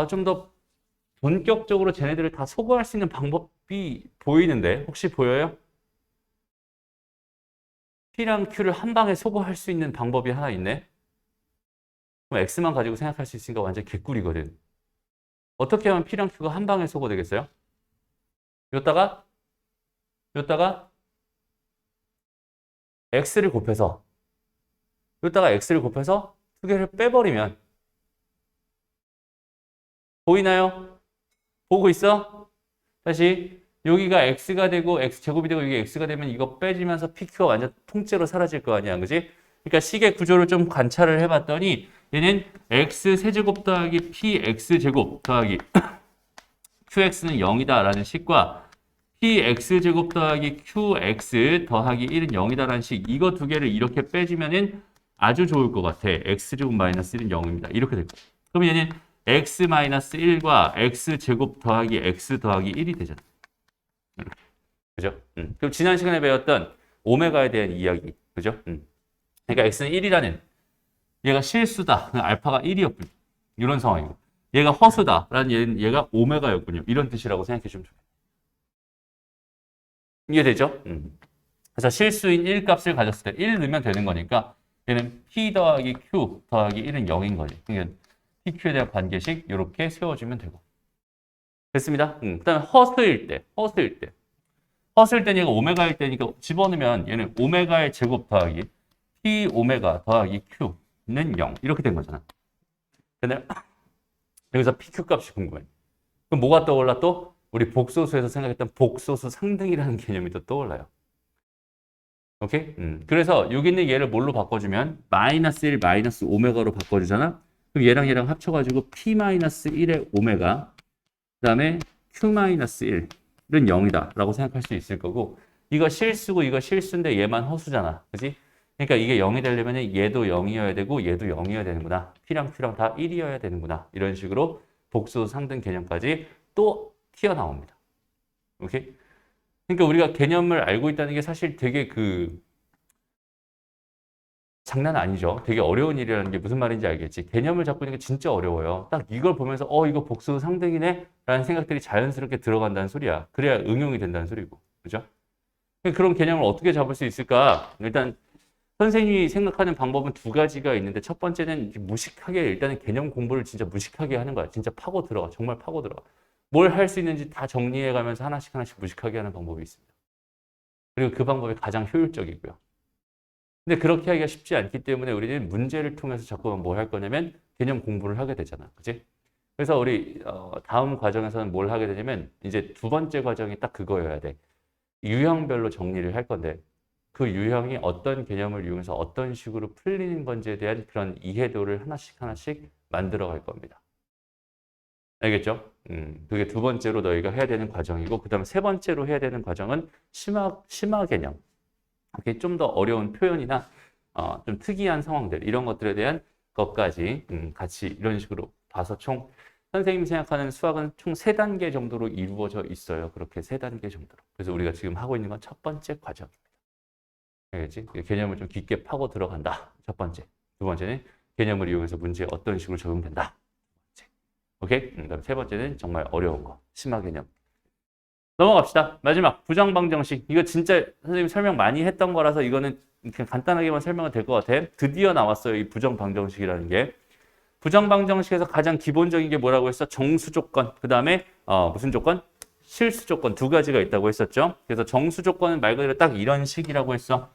좀 더 본격적으로 쟤네들을 다 소거할 수 있는 방법이 보이는데 혹시 보여요? P랑 Q를 한 방에 소거할 수 있는 방법이 하나 있네. 그럼 X만 가지고 생각할 수 있으니까 완전 개꿀이거든. 어떻게 하면 P랑 Q가 한 방에 소거되겠어요? 여기다가 X를 곱해서 여기다가 X를 곱해서 두 개를 빼버리면 보이나요? 보고 있어? 다시 여기가 X가 되고 X제곱이 되고 여기 X가 되면 이거 빼지면서 PQ가 완전 통째로 사라질 거 아니야, 그지? 그러니까 식의 구조를 좀 관찰을 해봤더니 얘는 X 세제곱 더하기 PX제곱 더하기 QX는 0이다 라는 식과 PX제곱 더하기 QX 더하기 1은 0이다 라는 식, 이거 두 개를 이렇게 빼주면은 아주 좋을 것 같아. X제곱 마이너스 1은 0입니다. 이렇게 될 거야. 그럼 얘는 X 마이너스 1과 X제곱 더하기 X 더하기 1이 되잖아. 그죠? 그럼 지난 시간에 배웠던 오메가에 대한 이야기. 그죠? 그러니까 X는 1이라는 얘가 실수다. 알파가 1이었군요. 이런 상황이고. 얘가 허수다라는 얘가 오메가였군요. 이런 뜻이라고 생각해 주면 좋아요. 이해되죠? 그래서 실수인 1 값을 가졌을 때 1 넣으면 되는 거니까 얘는 P 더하기 Q 더하기 1은 0인 거지. 그러니까 PQ에 대한 관계식 이렇게 세워주면 되고. 됐습니다. 그 다음에 허수일 때는 얘가 오메가일 때니까 집어넣으면 얘는 오메가의 제곱 더하기 P 오메가 더하기 Q는 0 이렇게 된 거잖아. 근데 여기서 PQ 값이 궁금해. 그럼 뭐가 떠올라 또? 우리 복소수에서 생각했던 복소수 상등이라는 개념이 또 떠올라요. 오케이? 그래서 여기 있는 얘를 뭘로 바꿔주면 마이너스 1 마이너스 오메가로 바꿔주잖아. 그럼 얘랑 합쳐가지고 P 마이너스 1의 오메가 그 다음에 Q 마이너스 1은 0이다 라고 생각할 수 있을 거고, 이거 실수고 이거 실수인데 얘만 허수잖아. 그지? 그러니까 이게 0이 되려면 얘도 0이어야 되고 얘도 0이어야 되는구나. P랑 Q랑 다 1이어야 되는구나. 이런 식으로 복수 상등 개념까지 또 튀어나옵니다. 오케이? 그러니까 우리가 개념을 알고 있다는 게 사실 되게 장난 아니죠. 되게 어려운 일이라는 게 무슨 말인지 알겠지. 개념을 잡고 있는 게 진짜 어려워요. 딱 이걸 보면서 이거 복수 상등이네 라는 생각들이 자연스럽게 들어간다는 소리야. 그래야 응용이 된다는 소리고. 그죠? 그런 개념을 어떻게 잡을 수 있을까? 일단 선생님이 생각하는 방법은 두 가지가 있는데, 첫 번째는 무식하게 일단은 개념 공부를 진짜 무식하게 하는 거야. 진짜 파고 들어가. 정말 파고 들어가. 뭘 할 수 있는지 다 정리해 가면서 하나씩 무식하게 하는 방법이 있습니다. 그리고 그 방법이 가장 효율적이고요. 근데 그렇게 하기가 쉽지 않기 때문에 우리는 문제를 통해서 자꾸 뭘 할 거냐면 개념 공부를 하게 되잖아. 그치? 그래서 우리 다음 과정에서는 뭘 하게 되냐면 이제 두 번째 과정이 딱 그거여야 돼. 유형별로 정리를 할 건데 그 유형이 어떤 개념을 이용해서 어떤 식으로 풀리는 건지에 대한 그런 이해도를 하나씩 만들어 갈 겁니다. 알겠죠? 그게 두 번째로 너희가 해야 되는 과정이고, 그 다음에 세 번째로 해야 되는 과정은 심화 개념. 이렇게 좀 더 어려운 표현이나 좀 특이한 상황들, 이런 것들에 대한 것까지 같이 이런 식으로 봐서 총 선생님이 생각하는 수학은 총 3단계 정도로 이루어져 있어요. 그렇게 3단계 정도로. 그래서 우리가 지금 하고 있는 건 첫 번째 과정입니다. 알겠지? 개념을 좀 깊게 파고 들어간다. 첫 번째. 두 번째는 개념을 이용해서 문제에 어떤 식으로 적용된다. 오케이? 그다음 세 번째는 정말 어려운 거. 심화 개념. 넘어갑시다. 마지막 부정방정식. 이거 진짜 선생님 설명 많이 했던 거라서 이거는 그냥 간단하게만 설명은 될 것 같아. 드디어 나왔어요. 이 부정방정식이라는 게. 부정방정식에서 가장 기본적인 게 뭐라고 했어? 정수 조건. 그 다음에 무슨 조건? 실수 조건 두 가지가 있다고 했었죠. 그래서 정수 조건은 말 그대로 딱 이런 식이라고 했어.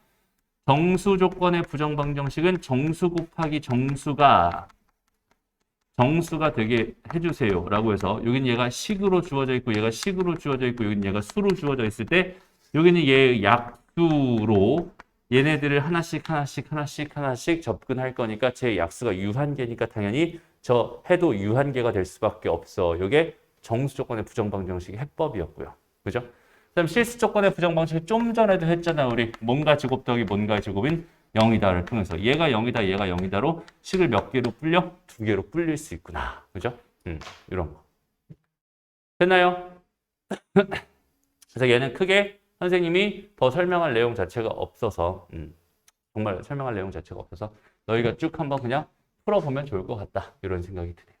정수 조건의 부정방정식은 정수 곱하기 정수가 되게 해주세요 라고 해서, 여기는 얘가 식으로 주어져 있고 얘가 식으로 주어져 있고 여기는 얘가 수로 주어져 있을 때, 여기는 얘 약수로 얘네들을 하나씩 접근할 거니까 제 약수가 유한계니까 당연히 저 해도 유한계가 될 수밖에 없어. 이게 정수 조건의 부정방정식의 해법이었고요. 그죠? 그다음 실수 조건의 부정방정식 좀 전에도 했잖아. 우리 뭔가 제곱 더하기 뭔가 제곱인 0이다를 통해서 얘가 0이다 얘가 0이다로 식을 몇 개로 불려? 2개로 불릴 수 있구나. 그죠? 이런 거. 됐나요? 그래서 얘는 크게 선생님이 더 설명할 내용 자체가 없어서 정말 설명할 내용 자체가 없어서 너희가 쭉 한번 그냥 풀어보면 좋을 것 같다. 이런 생각이 드네요.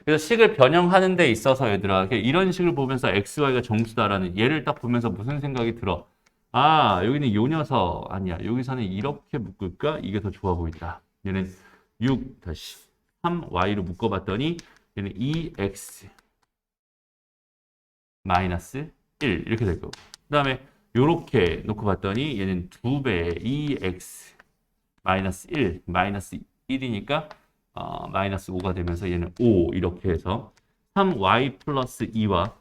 그래서 식을 변형하는 데 있어서 얘들아, 이런 식을 보면서 x, y가 정수다라는 얘를 딱 보면서 무슨 생각이 들어? 아, 여기는 요 녀석 아니야. 여기서는 이렇게 묶을까? 이게 더 좋아 보인다. 얘는 6 다시 3y로 묶어봤더니 얘는 2x 마이너스 1 이렇게 될 거고. 그 다음에 요렇게 놓고 봤더니 얘는 2배 2x 마이너스 1 마이너스 1이니까 마이너스 5가 되면서 얘는 5 이렇게 해서 3y 플러스 2와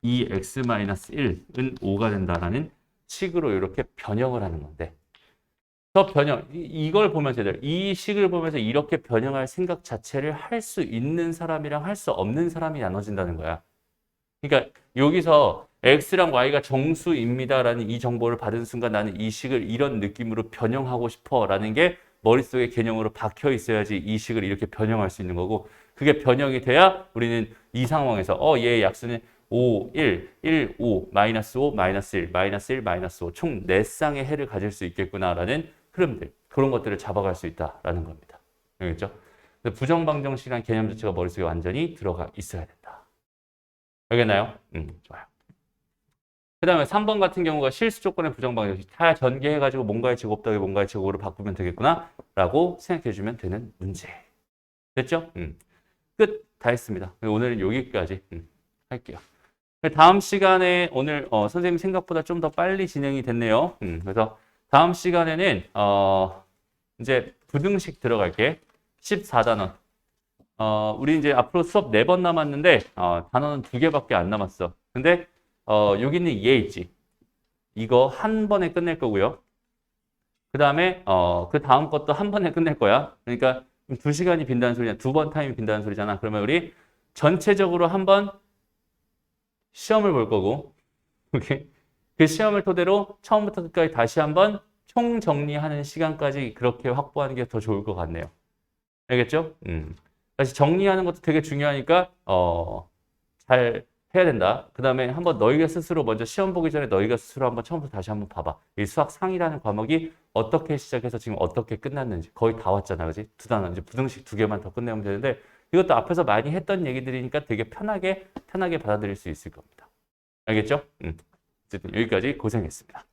2x 마이너스 1은 5가 된다라는 식으로 이렇게 변형을 하는 건데 저 변형 이걸 보면서 이 식을 보면서 이렇게 변형할 생각 자체를 할 수 있는 사람이랑 할 수 없는 사람이 나눠진다는 거야. 그러니까 여기서 x랑 y가 정수입니다라는 이 정보를 받은 순간 나는 이 식을 이런 느낌으로 변형하고 싶어라는 게 머릿속에 개념으로 박혀 있어야지 이 식을 이렇게 변형할 수 있는 거고 그게 변형이 돼야 우리는 이 상황에서 얘의 약수는 5, 1, 1, 5, 마이너스 5, 마이너스 1, 마이너스 1, 마이너스 5 총 4쌍의 해를 가질 수 있겠구나라는 흐름들 그런 것들을 잡아갈 수 있다라는 겁니다. 알겠죠? 부정방정식이라는 개념 자체가 머릿속에 완전히 들어가 있어야 된다. 알겠나요? 좋아요. 그 다음에 3번 같은 경우가 실수 조건의 부정방정식 다 전개해가지고 뭔가의 제곱 더하기 뭔가의 제곱으로 바꾸면 되겠구나 라고 생각해주면 되는 문제. 됐죠? 끝. 다 했습니다. 오늘은 여기까지 할게요. 다음 시간에 오늘 선생님 생각보다 좀 더 빨리 진행이 됐네요. 그래서 다음 시간에는 이제 부등식 들어갈게. 14단원. 우리 이제 앞으로 수업 4번 남았는데 단원은 2개밖에 안 남았어. 근데 여기 있는 얘 있지. 이거 한 번에 끝낼 거고요. 그 다음에 그 다음 것도 한 번에 끝낼 거야. 그러니까 2시간이 빈다는 소리냐, 2번 타임이 빈다는 소리잖아. 그러면 우리 전체적으로 한번 시험을 볼 거고, 오케이? 그 시험을 토대로 처음부터 끝까지 다시 한번 총정리하는 시간까지 그렇게 확보하는 게 더 좋을 것 같네요. 알겠죠? 다시 정리하는 것도 되게 중요하니까 잘 해야 된다. 그 다음에 한번 너희가 스스로 먼저 시험 보기 전에 너희가 스스로 한번 처음부터 다시 한번 봐봐. 이 수학 상이라는 과목이 어떻게 시작해서 지금 어떻게 끝났는지 거의 다 왔잖아, 그지? 2단원 이제 부등식 2개만 더 끝내면 되는데 이것도 앞에서 많이 했던 얘기들이니까 되게 편하게 받아들일 수 있을 겁니다. 알겠죠? 어쨌든 여기까지 고생했습니다.